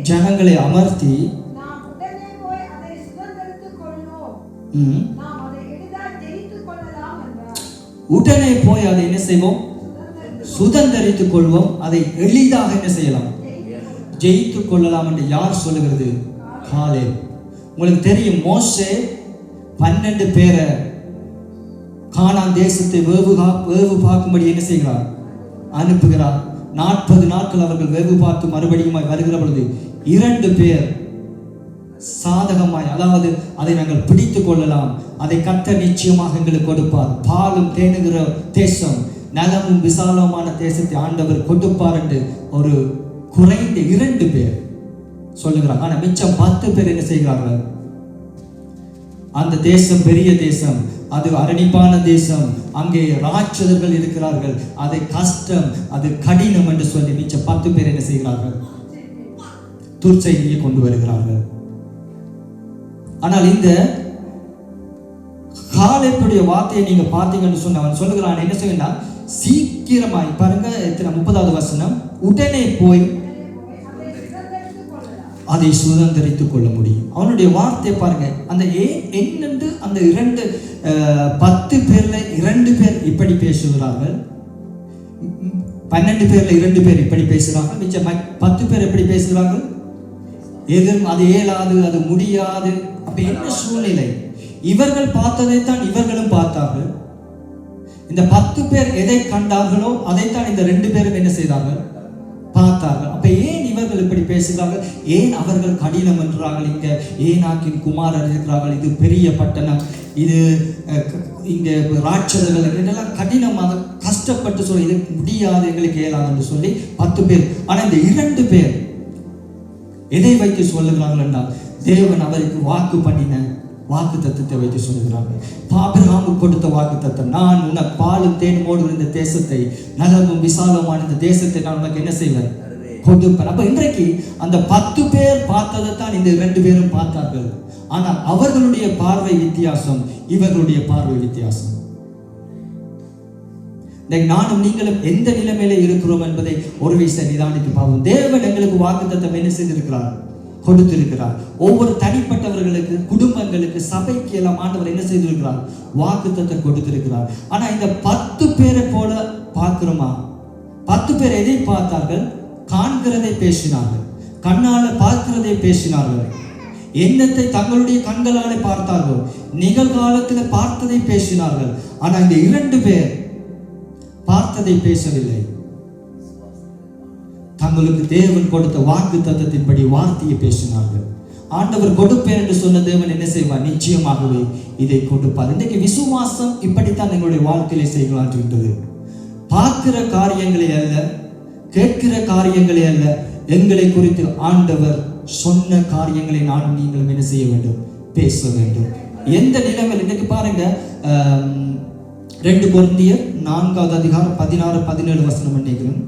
Speaker 1: ஜனங்களை அமர்த்தி உடனே போய் அதை என்ன செய்வோம்? சுதந்திரித்துக் கொள்வோம். அதை எளிதாக என்ன செய்யலாம்? ஜெயித்துக் கொள்ளலாம் என்று யார் சொல்லுகிறது? காலேப். உங்களுக்கு தெரியும், மோசே 12 பேரை கானான் தேசத்தை வேவு பார்க்கும்படி என்ன செய்கிறார்? அனுப்புகிறார். 40 நாட்கள் அவர்கள் வேவு பார்த்து மறுபடியும் வருகிற பொழுது 2 பேர் சாதகமாய், அதாவது அதை நாங்கள் பிடித்துக் கொள்ளலாம், அதை கர்த்தர் நிச்சயமாக எங்களுக்கு கொடுப்பார், பாலும் தேனுகிற தேசம், நலமும் விசாலமான தேசத்தை ஆண்டவர் கொடுப்பார் என்று ஒரு குறைந்த 2 பேர் சொல்லுகிறாங்க. ஆனா மிச்சம் 10 பேர் என்ன செய்கிறார்கள்? அந்த தேசம் பெரிய தேசம், அது அரணிப்பான தேசம், அங்கே ராட்சதர்கள் இருக்கிறார்கள், அதை கஷ்டம், அது கடினம் என்று சொல்லி மிச்சம் 10 பேர் என்ன செய்கிறார்கள்? துர்ச்செய்தியை கொண்டு வருகிறார்கள். ஆனால் இந்த காலேப்புடைய வார்த்தையை நீங்க பார்த்தீங்கன்னு சொன்ன அவன் சொல்லுகிறான், என்ன செய்யணும்? சீக்கிரமாய் பாருங்க, 30வது வசனம், உடனே போய் அதை சுதந்திரித்துக் கொள்ள முடியும். அவனுடைய வார்த்தை பாருங்க, அந்த என்னென்று அந்த 10 பேர்ல 2 பேர் இப்படி பேசுகிறார்கள், 12 பேர்ல 2 பேர் இப்படி பேசுகிறார்கள், மிச்சம் 10 பேர் எப்படி பேசுகிறார்கள்? அது இயலாது, அது முடியாது. அப்ப என்ன சூழ்நிலை? இவர்கள் பார்த்ததைத்தான் இவர்களும் பார்த்தார்கள். இந்த 10 பேர் எதை கண்டார்களோ அதைத்தான் இந்த 2 பேரும் என்ன செய்தார்கள்? பார்த்தார்கள். அப்ப ஏன் இவர்கள் இப்படி பேசுகிறார்கள்? ஏன் அவர்கள் கடினம் என்றார்கள்? இங்க ஏனாக்கின் குமாரர் இருக்கிறார்கள், இது பெரிய பட்டணம், இது இங்க ராட்சதர்கள் இதெல்லாம் கடினமாக கஷ்டப்பட்டு சொல்லி இது முடியாது, எங்களுக்கு இயலாது என்று சொல்லி 10 பேர். ஆனா இந்த 2 பேர் எதை வைத்து சொல்லுகிறார்கள் என்றால், தேவன் அவருக்கு வாக்கு பண்ணின வாக்கு தத்தத்தை வைத்து சொல்லுகிறார்கள். ஆபிரகாமுக்கு கொடுத்த வாக்கு தத்தம், நான் உனக்கு பாலும் தேனும் ஓடுகிற இந்த தேசத்தை, நலமும் விசாலமான இந்த தேசத்தை நான் உனக்கு என்ன செய்வேன்? கொடுப்பேன். அப்ப இன்றைக்கு அந்த 10 பேர் பார்த்ததை தான் இந்த 2 பேரும் பார்த்தார்கள். ஆனால் அவர்களுடைய பார்வை வித்தியாசம், இவர்களுடைய பார்வை வித்தியாசம். நானும் நீங்களும் எந்த நிலைமையில இருக்கிறோம் என்பதை ஒரு விஷயம் நிதானித்து பார்ப்போம். தேவன் எங்களுக்கு வாக்குத்தத்தம் என்ன செய்திருக்கிறார்? கொடுத்திருக்கிறார். ஒவ்வொரு தனிப்பட்டவர்களுக்கு, குடும்பங்களுக்கு, சபைக்கு எல்லாம் ஆண்டவர் என்ன செய்திருக்கிறார்? வாக்குத்தத்தம் கொடுத்திருக்கிறார். ஆனா இந்த 10 பேரை போல பார்க்கிறோமா? 10 பேர் எதை பார்த்தார்கள்? காண்கிறதை பேசினார்கள், கண்ணால பார்க்கிறதை பேசினார்கள், எண்ணத்தை தங்களுடைய கண்களாலே பார்த்தார்கள், நிகழ்காலத்தில் பார்த்ததை பேசினார்கள். ஆனா இந்த 2 பேர் பார்த்ததை பேசவில்லை. தங்களுக்கு தேவன் கொடுத்த வாக்கு தத்தத்தின்படி வார்த்தையை பேசினார்கள். ஆண்டவர் கொடுப்பேன் என்று சொன்ன தேவன் என்ன செய்வார்? நிச்சயமாகவே இதை கொடுப்பார். இன்றைக்கு விசுவாசம் இப்படித்தான் எங்களுடைய வாழ்க்கையில செய்யலான்றது. பார்க்கிற காரியங்களை அல்ல, கேட்கிற காரியங்களை அல்ல, எங்களை குறித்து ஆண்டவர் சொன்ன காரியங்களை நானும் நீங்களும் என்ன செய்ய வேண்டும்? பேச வேண்டும். எந்த நிலைமையில் இன்னைக்கு பாருங்க, 2 கொரிந்தியர் 4வது அதிகாரம் 16-17 வசனம் நினைக்கிறேன்.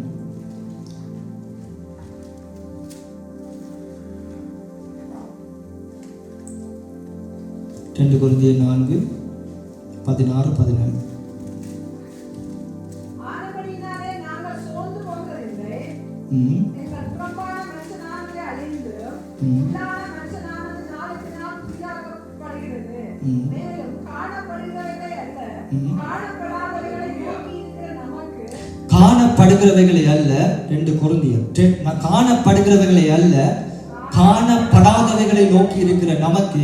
Speaker 1: 2 கொரிந்தியர் 4:16-17. காணப்படுகிறவைகளை அல்ல, 2 கொரிந்தியர், காணப்படுகிறவைகளை அல்ல, காணப்படாதவைகளை நோக்கி இருக்கிற நமக்கு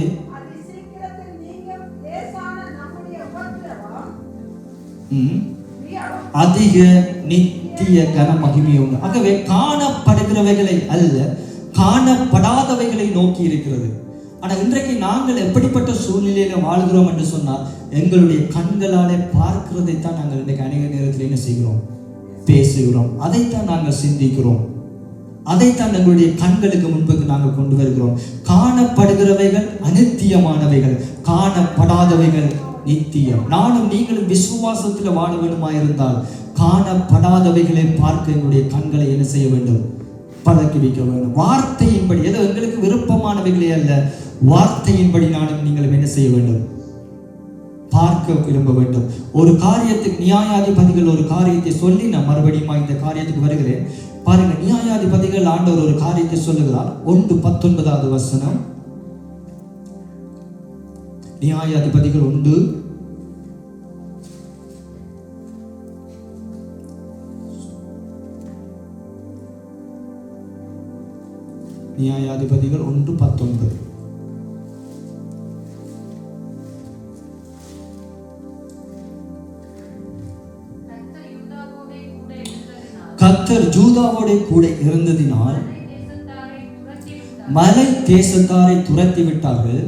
Speaker 1: அதிக நித்திய கன மகிமை உண்டு. ஆகவே காணப்படுகிறவைகளை அல்ல, காணப்படாதவைகளை நோக்கி இருக்கிறது. ஆனா இன்றைக்கு நாங்கள் எப்படிப்பட்ட சூழ்நிலையில வாழ்கிறோம் என்று சொன்னால், எங்களுடைய கண்களாலே பார்க்கிறதைத்தான் நாங்கள் இன்றைக்கு அநேக நேரத்தில் என்ன செய்கிறோம்? பேசுகிறோம். அதைத்தான் நாங்கள் சிந்திக்கிறோம். அதைத்தான் எங்களுடைய கண்களுக்கு முன்புக்கு நாங்கள் கொண்டு வருகிறோம். காணப்படுகிறவைகள் அநித்தியமானவைகள், காணப்படாதவைகள் நித்தியம். நானும் நீங்களும் விசுவாசத்தில் வாழ வேண்டுமாயிருந்தால் காணப்படாதவைகளை பார்க்க எங்களுடைய கண்களை என்ன செய்ய வேண்டும்? பழக்கி வைக்க வேண்டும். வார்த்தையின்படி, ஏதோ எங்களுக்கு விருப்பமானவைகளே அல்ல, வார்த்தையின்படி நானும் நீங்களும் என்ன செய்ய வேண்டும்? பார்க்க விரும்ப வேண்டும். ஒரு காரியத்துக்கு நியாயாதிபதிகள் ஒரு காரியத்தை சொல்லி, நான் மறுபடியும் இந்த காரியத்துக்கு வருகிறேன். பாருங்க, நியாயாதிபதிகள் ஆண்டவர் ஒரு காரியத்தை சொல்லுகிறார். 1:19 வசனம். நியாயாதிபதிகள் 1 நியாயாதிபதிகள் 1:19. கர்த்தர் யூதாவோட கூட இருந்ததினால் மலை தேசத்தாரை துரத்தி விட்டார்கள்.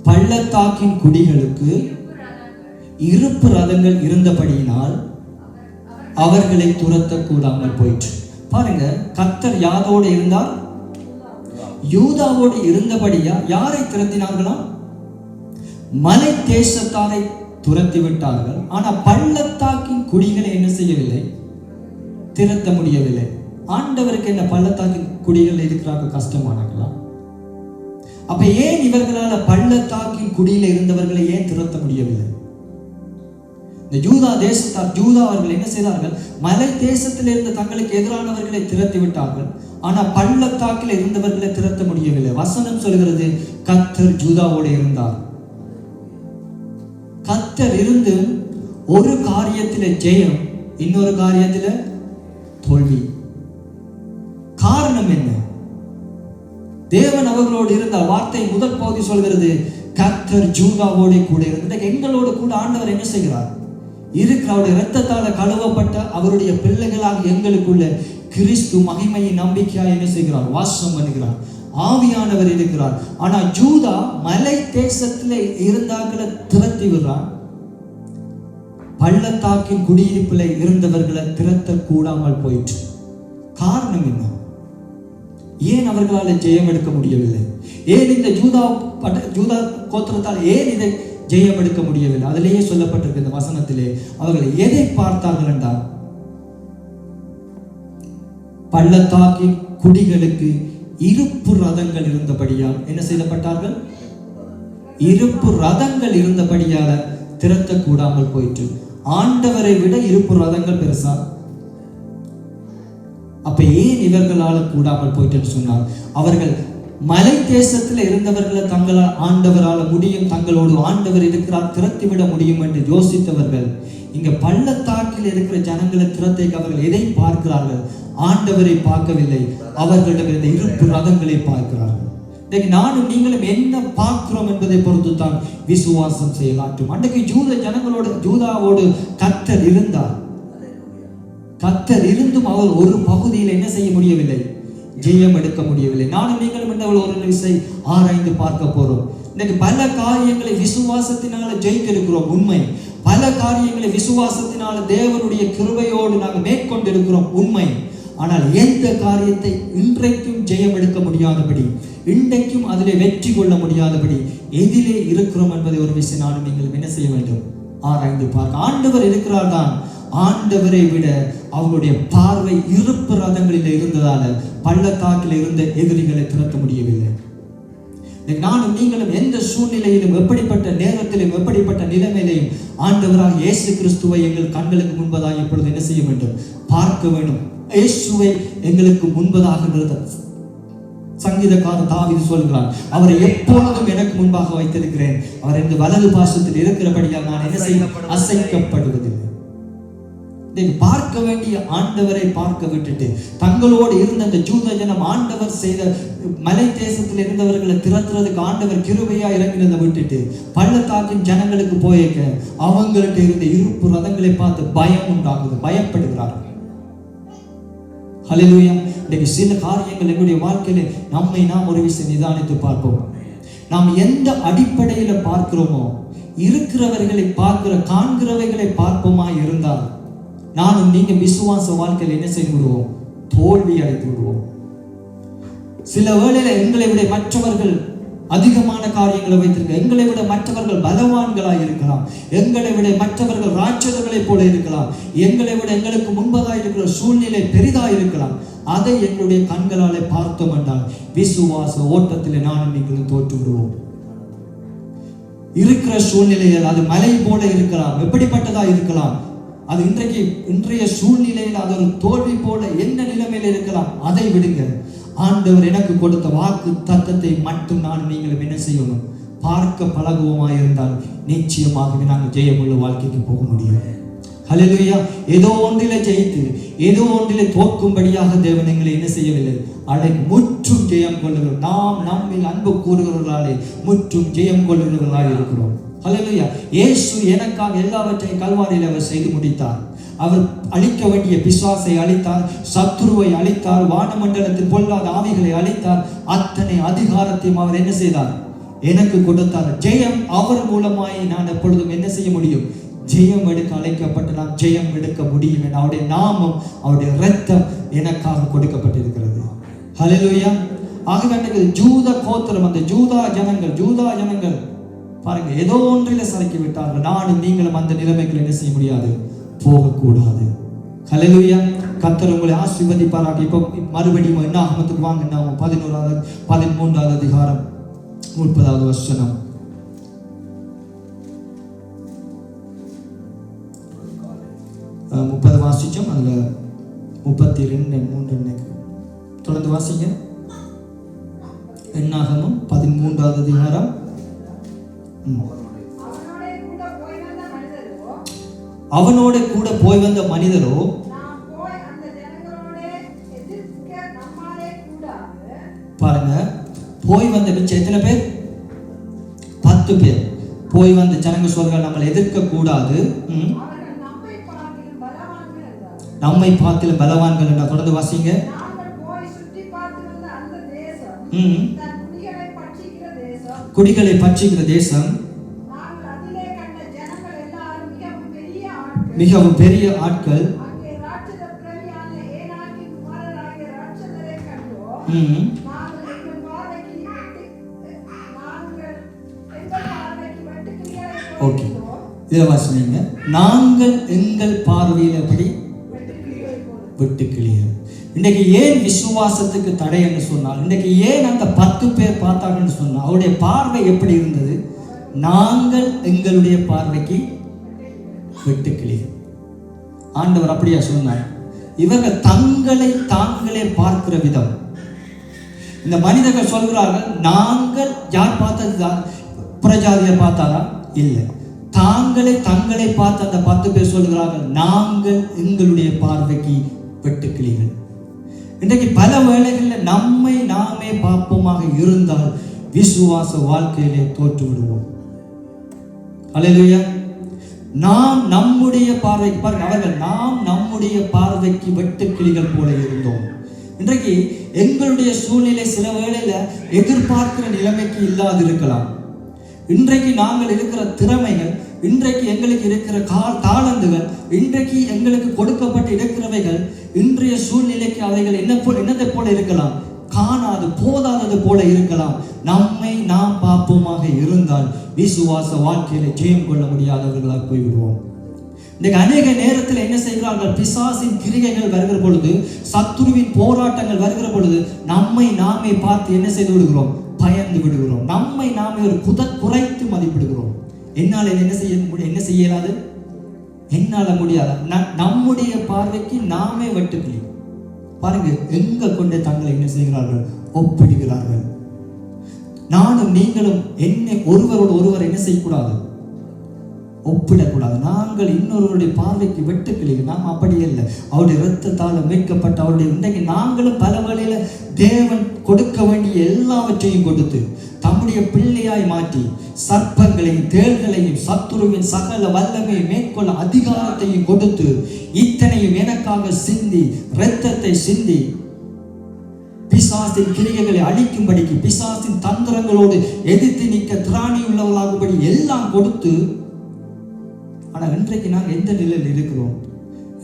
Speaker 1: பள்ளத்தாக்கின் குடிகளுக்கு இருப்பு ரதங்கள் இருந்தபடியினால் அவர்களை துரத்த கூடாமல் போயிற்று. பாருங்க, கர்த்தர் யாரோடு இருந்தார்? யூதாவோடு இருந்தபடியா யாரை திரட்டினார்களாம்? மலை தேசத்தாரை துரத்தி விட்டார்கள். ஆனா பள்ளத்தாக்கின் குடிகளை என்ன செய்யவில்லை? திரட்ட முடியவில்லை. ஆண்டவருக்கு என்ன பள்ளத்தாக்கின் குடிகள் இருக்கிறார்கள் கஷ்டமானாங்களா? அப்ப ஏன் இவர்களால பள்ளத்தாக்கின் குடியில இருந்தவர்களை ஏன் திரட்ட முடியவில்லை? இந்த யூதா தேசத்தார், யூதா அவர்கள் என்ன செய்தார்கள்? மலை தேசத்தில் இருந்த தங்களுக்கு எதிரானவர்களை திரட்டி விட்டார்கள். ஆனா பள்ளத்தாக்கில் இருந்தவர்களை திரட்ட முடியவில்லை. வசனம் சொல்கிறது, கர்த்தர் யூதாவோடு இருந்தார். கர்த்தர் இருந்து ஒரு காரியத்தில ஜெயம், இன்னொரு காரியத்தில தோல்வி. காரணம் என்ன? தேவன் அவர்களோடு இருந்தார். வார்த்தை முதல் பகுதி சொல்கிறது, கர்த்தர் யூதாவோடு கூட இருந்தார். எங்களோடு கூட ஆண்டவர் என்ன செய்கிறார்? இருக்கிற இரத்தத்தால கழுவப்பட்ட அவருடைய பிள்ளைகளாக எங்களுக்குள்ள கிறிஸ்து மகிமையின் நம்பிக்கையா என்ன செய்கிறார்? வாசம் பண்ணுகிறார். ஆவியானவர் இருக்கிறார். ஆனா யூதா மலை தேசத்திலே இருந்தார்களை திரட்டி விடுறார். பள்ளத்தாக்கின் குடியிருப்பில் இருந்தவர்களை திரட்ட கூடாமல் போயிற்று. காரணம் என்ன? ஏன் அவர்களால் ஜெயம் எடுக்க முடியவில்லை? ஏன் இந்த யூதா கோத்திரத்தால் ஏன் இதை ஜெயம் எடுக்க முடியவில்லை? அதிலேயே சொல்லப்பட்டிருக்க இந்த வசனத்திலே அவர்கள் எதை பார்த்தார்கள் என்றால், பள்ளத்தாக்கின் குடிகளுக்கு இருப்பு ரதங்கள் இருந்தபடியால் என்ன செய்யப்பட்டார்கள்? இருப்பு ரதங்கள் இருந்தபடியால திரட்ட கூடாமல் போயிற்று. ஆண்டவரை விட இருப்பு ரதங்கள் பெருசா? அப்ப ஏன் இவர்களால் கூடாமல் போயிட்டு சொன்னால், அவர்கள் மலை தேசத்தில் இருந்தவர்களை தங்களால் ஆண்டவரால் முடியும், தங்களோடு ஆண்டவர் இருக்கிறார், திரட்டிவிட முடியும் என்று யோசித்தவர்கள் இங்க பள்ளத்தாக்கில் இருக்கிற ஜனங்களை திரட்டைக்கு அவர்கள் எதை பார்க்கிறார்கள்? ஆண்டவரை பார்க்கவில்லை, அவர்களிடம் இருந்த இருப்பு ரதங்களை பார்க்கிறார்கள். நானும் நீங்களும் என்ன பார்க்கிறோம் என்பதை பொறுத்து தான் விசுவாசம் செய்யலாற்றும். அன்றைக்கு ஜூதாவோடு கர்த்தர் இருந்தார். கர்த்தர் இருந்தும் அவர் ஒரு பகுதியில் என்ன செய்ய முடியவில்லை, ஜெயம் எடுக்க முடியவில்லை. நானும் நீங்களும் என்றவள் ஒரு நிமிஷம் ஆராய்ந்து பார்க்க போறோம். இன்னைக்கு பல காரியங்களை விசுவாசத்தினால ஜெயிக்க இருக்கிறோம், உண்மை. பல காரியங்களை விசுவாசத்தினால தேவனுடைய கிருபையோடு நாங்கள் மேற்கொண்டிருக்கிறோம், உண்மை. ஆனால் எந்த காரியத்தை இன்றைக்கும் ஜெயம் எடுக்க முடியாதபடி, இன்றைக்கும் அதிலே வெற்றி கொள்ள முடியாதபடி எதிலே இருக்கிறோம் என்பதை ஒரு விஷயம் நானும் நீங்கள் என்ன செய்ய வேண்டும், ஆராய்ந்து பார்க்க. ஆண்டவர் இருக்கிறார் தான். ஆண்டவரை விட அவங்களுடைய பார்வை இருப்பு ரதங்களில் இருந்ததால பள்ளத்தாக்கில் இருந்த எதிரிகளை திரட்ட முடியவில்லை. நானும் நீங்களும் எந்த சூழ்நிலையிலும், எப்படிப்பட்ட நேரத்திலும், எப்படிப்பட்ட நிலைமையிலையும் ஆண்டவராக இயேசு கிறிஸ்துவை எங்கள் கண்களுக்கு முன்பதாக எப்பொழுது என்ன செய்ய வேண்டும், பார்க்க வேண்டும். இயேசுவை எங்களுக்கு முன்பதாக சங்கீதக்காரன் தாவீது சொல்கிறான், அவரை எப்பொழுதும் எனக்கு முன்பாக வைத்திருக்கிறேன், அவர் இந்த வலது பாசத்தில் இருக்கிறபடியால் நான் என்ன செய்ய அசைக்கப்படுவதில்லை. பார்க்க வேண்டிய ஆண்டவரை பார்க்க விட்டுட்டு தங்களோடு இருந்த அந்த ஜூத ஜனம் ஆண்டவர் செய்த மலை தேசத்தில் இருந்தவர்களை திரட்டுறதுக்கு ஆண்டவர் கிருபையா இறங்கினதை விட்டுட்டு பள்ளத்தாக்கின் ஜனங்களுக்கு போயிருக்க அவங்கள்ட்ட இருந்த இருப்பு ரதங்களை பார்த்து பயம் உண்டாகுது, பயப்படுகிறார்கள். ஹல்லேலூயா. இன்னைக்கு சில காரியங்கள் எங்களுடைய வாழ்க்கையில நாம் ஒரு விஷயம் நிதானித்து பார்ப்போம். நாம் எந்த அடிப்படையில பார்க்கிறோமோ, இருக்கிறவர்களை பார்க்கிற காண்கிறவைகளை பார்ப்போமா இருந்தால் நானும் நீங்க விசுவாச வாழ்க்கையில் என்ன செய்து விடுவோம், தோல்வி அடைந்து விடுவோம். சில வேளையில எங்களை விட மற்றவர்கள் அதிகமான காரியங்களை வைத்திருக்க, எங்களை விட மற்றவர்கள் பலவான்களாய் இருக்கலாம், எங்களை விட மற்றவர்கள் ராட்சதர்களை போல இருக்கலாம், எங்களை விட எங்களுக்கு முன்பதாக இருக்கிற சூழ்நிலை பெரிதாக இருக்கலாம். அதை எங்களுடைய கண்களாலே பார்த்தோம் என்றால் விசுவாச ஓட்டத்தில் நானும் நீங்களும் தோற்று விடுவோம். இருக்கிற சூழ்நிலையில் அது மலை போல இருக்கலாம், எப்படிப்பட்டதா இருக்கலாம், அது இன்றைய சூழ்நிலையில் அது ஒரு தோல்வி போல என்ன நிலைமையில இருக்கலாம், அதை விடுங்க. ஆண்டவர் எனக்கு கொடுத்த வாக்கு தத்தத்தை மட்டும் நான் நீங்களும் என்ன செய்யணும், பார்க்க பழகுவோமாய் இருந்தால் நிச்சயமாகவே நாங்கள் ஜெயமுள்ள வாழ்க்கைக்கு போக முடியும். ஹல்லேலூயா. ஏதோ ஒன்றிலே ஜெயித்து ஏதோ ஒன்றிலே தோற்கும்படியாக தேவன் எங்களை என்ன செய்யவில்லை, முற்றும் ஜெயம் கொள்ளுகிறோம். நாம் நம்மில் அன்பு கூறுகிறவர்களாலே முற்றும் ஜெயம் கொள்ளுகிறவர்களாக இருக்கிறோம். ஹல்லேலூயா. இயேசு எனக்காக எல்லாவற்றையும் கல்வாரியில் அவர் செய்து முடித்தார். அவர் அழிக்க வேண்டிய பிசாசை அழித்தார், சத்துருவை அழித்தார், வானமண்டலத்தில் பொல்லாத ஆவிகளை அழித்தார். அத்தனை அதிகாரத்தையும் அவர் என்ன செய்தார், எனக்கு கொடுத்தார். ஜெயம் அவர் மூலமாய் நான் எப்பொழுதும் என்ன செய்ய முடியும், ஜெயம் எடுக்க அழைக்கப்பட்டு நான் ஜெயம் எடுக்க முடியும் என அவருடைய நாமம், அவருடைய இரத்தம் எனக்காக கொடுக்கப்பட்டிருக்கிறது. ஹல்லேலூயா. ஆகவே ஜூத கோத்திரம், அந்த ஜூதா ஜனங்கள் பாருங்க, ஏதோ ஒன்றில் சறுக்கி விட்டார்கள். நானும் நீங்களும் அந்த நிலைமைகள் என்ன செய்ய முடியாது, போகக்கூடாது. ஹல்லேலூயா. கர்த்தர் உங்களை ஆசீர்வதிப்பாராக. இப்போ மறுபடியும் என்னாகமத்துக்கு வாங்க. நாம் 13வது அதிகாரம் 30வது வசனம். வாசிச்சோம். அதுல 32 தொடர்ந்து வாசிங்க. என்னாகமம் 13வது அதிகாரம். அவனோட கூட போய் வந்த மனிதரோ பாருங்க, போய் வந்த மிச்சம் எத்தனை பேர், 10 பேர். போய் வந்த ஜனங்க சொல்றாங்க நம்மளை எதிர்க்க கூடாது, நம்மை பார்த்திலும் பலவான்கள் என்ற. தொடர்ந்து வாசிங்க. குடிகளை பட்சிக்கிற தேசம், மிகவும் பெரிய ஆட்கள், ஓகே, இதை வாசிங்க. நாங்கள் எங்கள் பார்வையில் எப்படி விட்டு கிளியர். இன்னைக்கு ஏன் விசுவாசத்துக்கு தடை என்று சொன்னால், இன்னைக்கு ஏன் அந்த 10 பேர் பார்த்தாங்கன்னு சொன்னால், அவருடைய பார்வை எப்படி இருந்தது, நாங்கள் எங்களுடைய பார்வைக்கு விட்டு கிளியர். ஆண்டவர் அப்படியா சொன்னார். இவர்கள் தங்களை தாங்களே பார்க்கிற விதம். இந்த மனிதர்கள் சொல்கிறார்கள், நாங்கள் யார் பார்த்தது, புறஜாதியை பார்த்தாரா, இல்லை, தங்களை பார்த்து அந்த 10 பேர் சொல்கிறார்கள், நாங்கள் எங்களுடைய பார்வைக்கு வெட்டுக்கிளிகள். இன்றைக்கு பல வேளைகளில் நம்மை நாமே பார்ப்போமாக இருந்தால் விசுவாச வாழ்க்கையிலே தோற்று விடுவோம். அல்லேலூயா. நாம் நம்முடைய பார்வைக்கு பாருங்க, அவர்கள் நாம் நம்முடைய பார்வைக்கு வெட்டுக்கிளிகள் போல இருந்தோம். இன்றைக்கு எங்களுடைய சூழ்நிலை சில வேளையில எதிர்பார்க்கிற நிலைமைக்கு இல்லாது இருக்கலாம். இன்றைக்கு நாங்கள் இருக்கிற திறமைகள், இன்றைக்கு எங்களுக்கு இருக்கிற தாளந்துகள், இன்றைக்கு எங்களுக்கு கொடுக்கப்பட்டு இருக்கிறவைகள் இன்றைய சூழ்நிலைக்கு அவைகள் என்னதை போல இருக்கலாம், காணாது போதாதது போல இருக்கலாம். நம்மை நாம் பார்ப்போமாக இருந்தால் விசுவாச வாழ்க்கையில ஜெயம் கொள்ள முடியாதவர்களாக போய்விடுவோம். இன்னைக்கு அநேக நேரத்தில் என்ன செய்கிறார்கள், பிசாசின் கிரிகைகள் வருகிற பொழுது, சத்துருவின் போராட்டங்கள் வருகிற பொழுது நம்மை நாமே பார்த்து என்ன செய்து விடுகிறோம், பயந்து விடுகிறோம். நம்மை நாமே ஒரு குறைத்து மதிப்பிடுகிறோம். என்னால் என்ன செய்யலாது, என்னால முடியாது. நம்முடைய பார்வைக்கு நாமே வெட்டுக்கிளி. பாருங்க, எங்க கொண்டு தங்களை என்ன செய்கிறார்கள், ஒப்பிடுகிறார்கள். நானும் நீங்களும் என்னை ஒருவரோடு ஒருவர் என்ன செய்யக்கூடாது, ஒப்பிடக்கூடாது. நாங்கள் இன்னொருவருடைய பார்வைக்கு வெட்டுக்கிளிகள். நாம் அப்படி இல்லை. அவருடைய இரத்தத்தால் மீட்கப்பட்ட அவருடைய இன்றைக்கு நாங்களும் பல வழியில தேவன் கொடுக்க வேண்டிய எல்லாவற்றையும் கொடுத்து தம்முடைய பிள்ளையாய் மாற்றி சர்ப்பங்களையும் தேள்களையும் சத்துருவின் சகல வல்லமையை மேற்கொள்ள அதிகாரத்தையும் கொடுத்து இத்தனையும் எனக்காக சிந்தி இரத்தத்தை சிந்தி பிசாசின் கிரியைகளை அழிக்கும்படிக்கு பிசாசின் தந்திரங்களோடு எதிர்த்து நிற்க திராணி உள்ளவர்களாகும்படி எல்லாம் கொடுத்து. ஆனால் இன்றைக்கு நாங்கள் எந்த நிலையில் இருக்கிறோம்?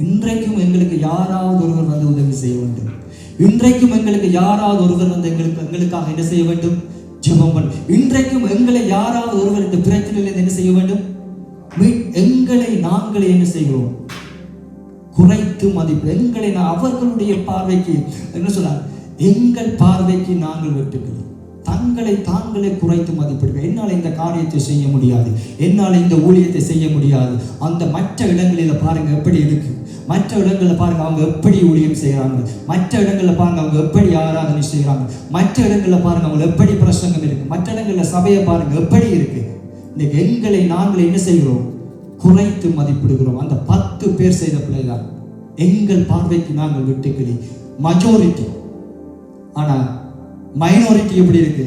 Speaker 1: இன்றைக்கும் எங்களுக்கு யாராவது ஒருவர் வந்து உதவி செய்ய வேண்டும். இன்றைக்கும் எங்களுக்கு யாராவது ஒருவர் வந்து எங்களுக்காக என்ன செய்ய வேண்டும், ஜெபம் பண்ண. இன்றைக்கும் எங்களை யாராவது ஒருவர் இந்த பிரச்சனையிலிருந்து என்ன செய்ய வேண்டும், எங்களை நாங்களே என்ன செய்கிறோம், குறைத்து மதிப்பு. எங்களை அவர்களுடைய பார்வைக்கு என்ன சொன்னார், எங்கள் பார்வைக்கு நாங்கள் வெட்டுக்கிறோம். தங்களை தாங்களே குறைத்து மதிப்பிடுங்க. என்னால் இந்த காரியத்தை செய்ய முடியாது, என்னால் இந்த ஊழியத்தை செய்ய முடியாது. அந்த மற்ற இடங்களில் பாருங்க எப்படி இருக்கு, மற்ற இடங்களில் பாருங்க அவங்க எப்படி ஊழியம் செய்கிறாங்க, மற்ற இடங்களில் பாருங்க அவங்க எப்படி ஆராதனை செய்கிறாங்க, மற்ற இடங்களில் பாருங்க அவங்க எப்படி பிரசங்கம் இருக்கு, மற்ற இடங்களில் சபையை பாருங்க எப்படி இருக்கு. இன்னைக்கு எங்களை நாங்களே என்ன செய்கிறோம், குறைத்து மதிப்பிடுகிறோம். அந்த 10 பேர் செய்த பிள்ளைதான் எங்கள் பார்வைக்கு நாங்கள் வெட்டுக்கிளி, மெஜாரிட்டி. ஆனா மைனாரிட்டி எப்படி இருக்கு,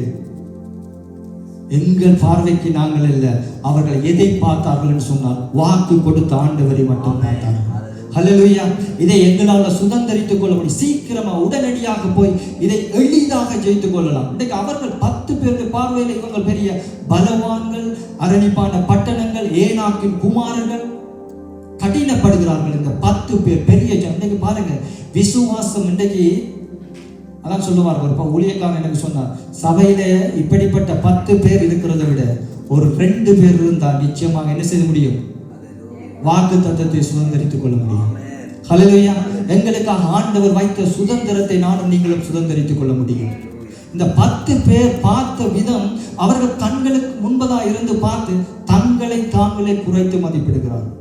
Speaker 1: எங்கள் பார்வைக்கு நாங்கள் இல்லை. அவர்கள் எதை பார்த்தார்கள் என்று சொன்னால் வாக்கு கொடுத்த ஆண்டவரை மட்டும் பார்த்தார்கள். ஹல்லேலூயா. இதை எங்களால் சுதந்திரித்துக் கொள்ள முடியும். சீக்கிரமா உடனடியாக போய் இதை எளிதாக ஜெயித்துக் கொள்ளலாம். இன்றைக்கு அவர்கள் 10 பேருக்கு பார்வையில் இவங்க பெரிய பலவான்கள், அரணிப்பான பட்டணங்கள், ஏனாக்கின் குமாரர்கள் கடினப்படுகிறார்கள். இந்த 10 பேர் பெரிய இன்றைக்கு பாருங்க விசுவாசம். இன்றைக்கு அதான் சொல்லுவார் ஒரு ஊழியக்காரன் எனக்கு சொன்னார், சபையில இப்படிப்பட்ட 10 பேர் இருக்கிறத விட ஒரு 2 பேர் இருந்தால் நிச்சயமாக என்ன செய்ய முடியும், வாக்கு தத்தத்தை சுதந்திரித்துக் கொள்ள முடியும். ஹல்லேலூயா. எங்களுக்காக ஆண்டவர் வைத்த சுதந்திரத்தை நானும் நீங்களும் சுதந்திரித்துக் கொள்ள முடியும். இந்த 10 பேர் பார்த்த விதம், அவர்கள் கண்களுக்கு முன்பதாக இருந்து பார்த்து தங்களை தாங்களே குறைத்து மதிப்பிடுகிறார்கள்.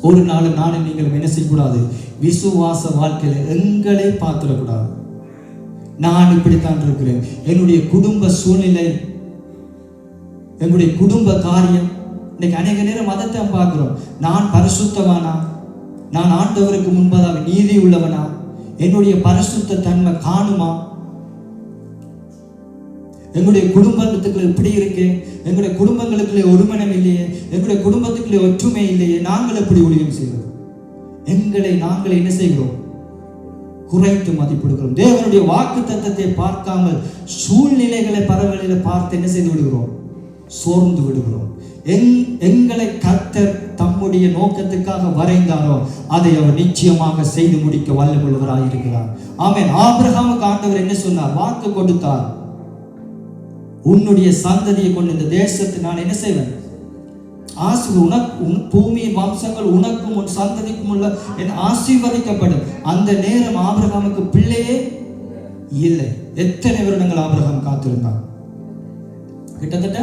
Speaker 1: ஒரு நாள் நானும் நீங்களும் என்ன செய்யக்கூடாது, விசுவாச வாழ்க்கையில எங்களை பார்த்துடக்கூடாது. நான் இப்படித்தான் இருக்கிறேன், என்னுடைய குடும்ப சூழ்நிலை, என்னுடைய குடும்ப காரியம். இன்னைக்கு அநேக நேரம் மதத்தை பார்க்கிறோம். நான் பரிசுத்தவானா, நான் ஆண்டவருக்கு முன்பதாக நீதி உள்ளவனா, என்னுடைய பரிசுத்த தன்மை காணுமா, எங்களுடைய குடும்பத்துக்குள்ள இப்படி இருக்கு, எங்களுடைய குடும்பங்களுக்குள்ளே ஒருமனம் இல்லையே, எங்களுடைய குடும்பத்துக்குள்ளே ஒற்றுமை இல்லையே, நாங்கள் எப்படி ஊழியம் செய்கிறோம்? எங்களை நாங்கள் என்ன செய்கிறோம், குறைத்து மதிப்பிடுகிறோம். தேவனுடைய வாக்கு தத்தத்தை பார்க்காமல் சூழ்நிலைகளை பரவலில பார்த்து என்ன செய்து விடுகிறோம், சோர்ந்து விடுகிறோம். எங்களை கர்த்தர் தம்முடைய நோக்கத்துக்காக வரைந்தாரோ அதை அவர் நிச்சயமாக செய்து முடிக்க வல்லமுள்ளவராக இருக்கிறார். ஆமென். ஆபிரகாமுக்கு ஆண்டவர் என்ன சொன்னார், வாக்கு கொடுத்தார், உன்னுடைய சந்ததியை கொண்டு இந்த தேசத்தை நான் என்ன செய்வேன், பூமியின் வம்சங்கள் உனக்கும் உன் சந்ததிக்கும் உள்ள என் ஆசீர்வதிக்கப்படும். அந்த நேரம் ஆபிரகாமுக்கு பிள்ளையே இல்லை. எத்தனை வருடங்கள் ஆபிரகாம் காத்திருந்தான், கிட்டத்தட்ட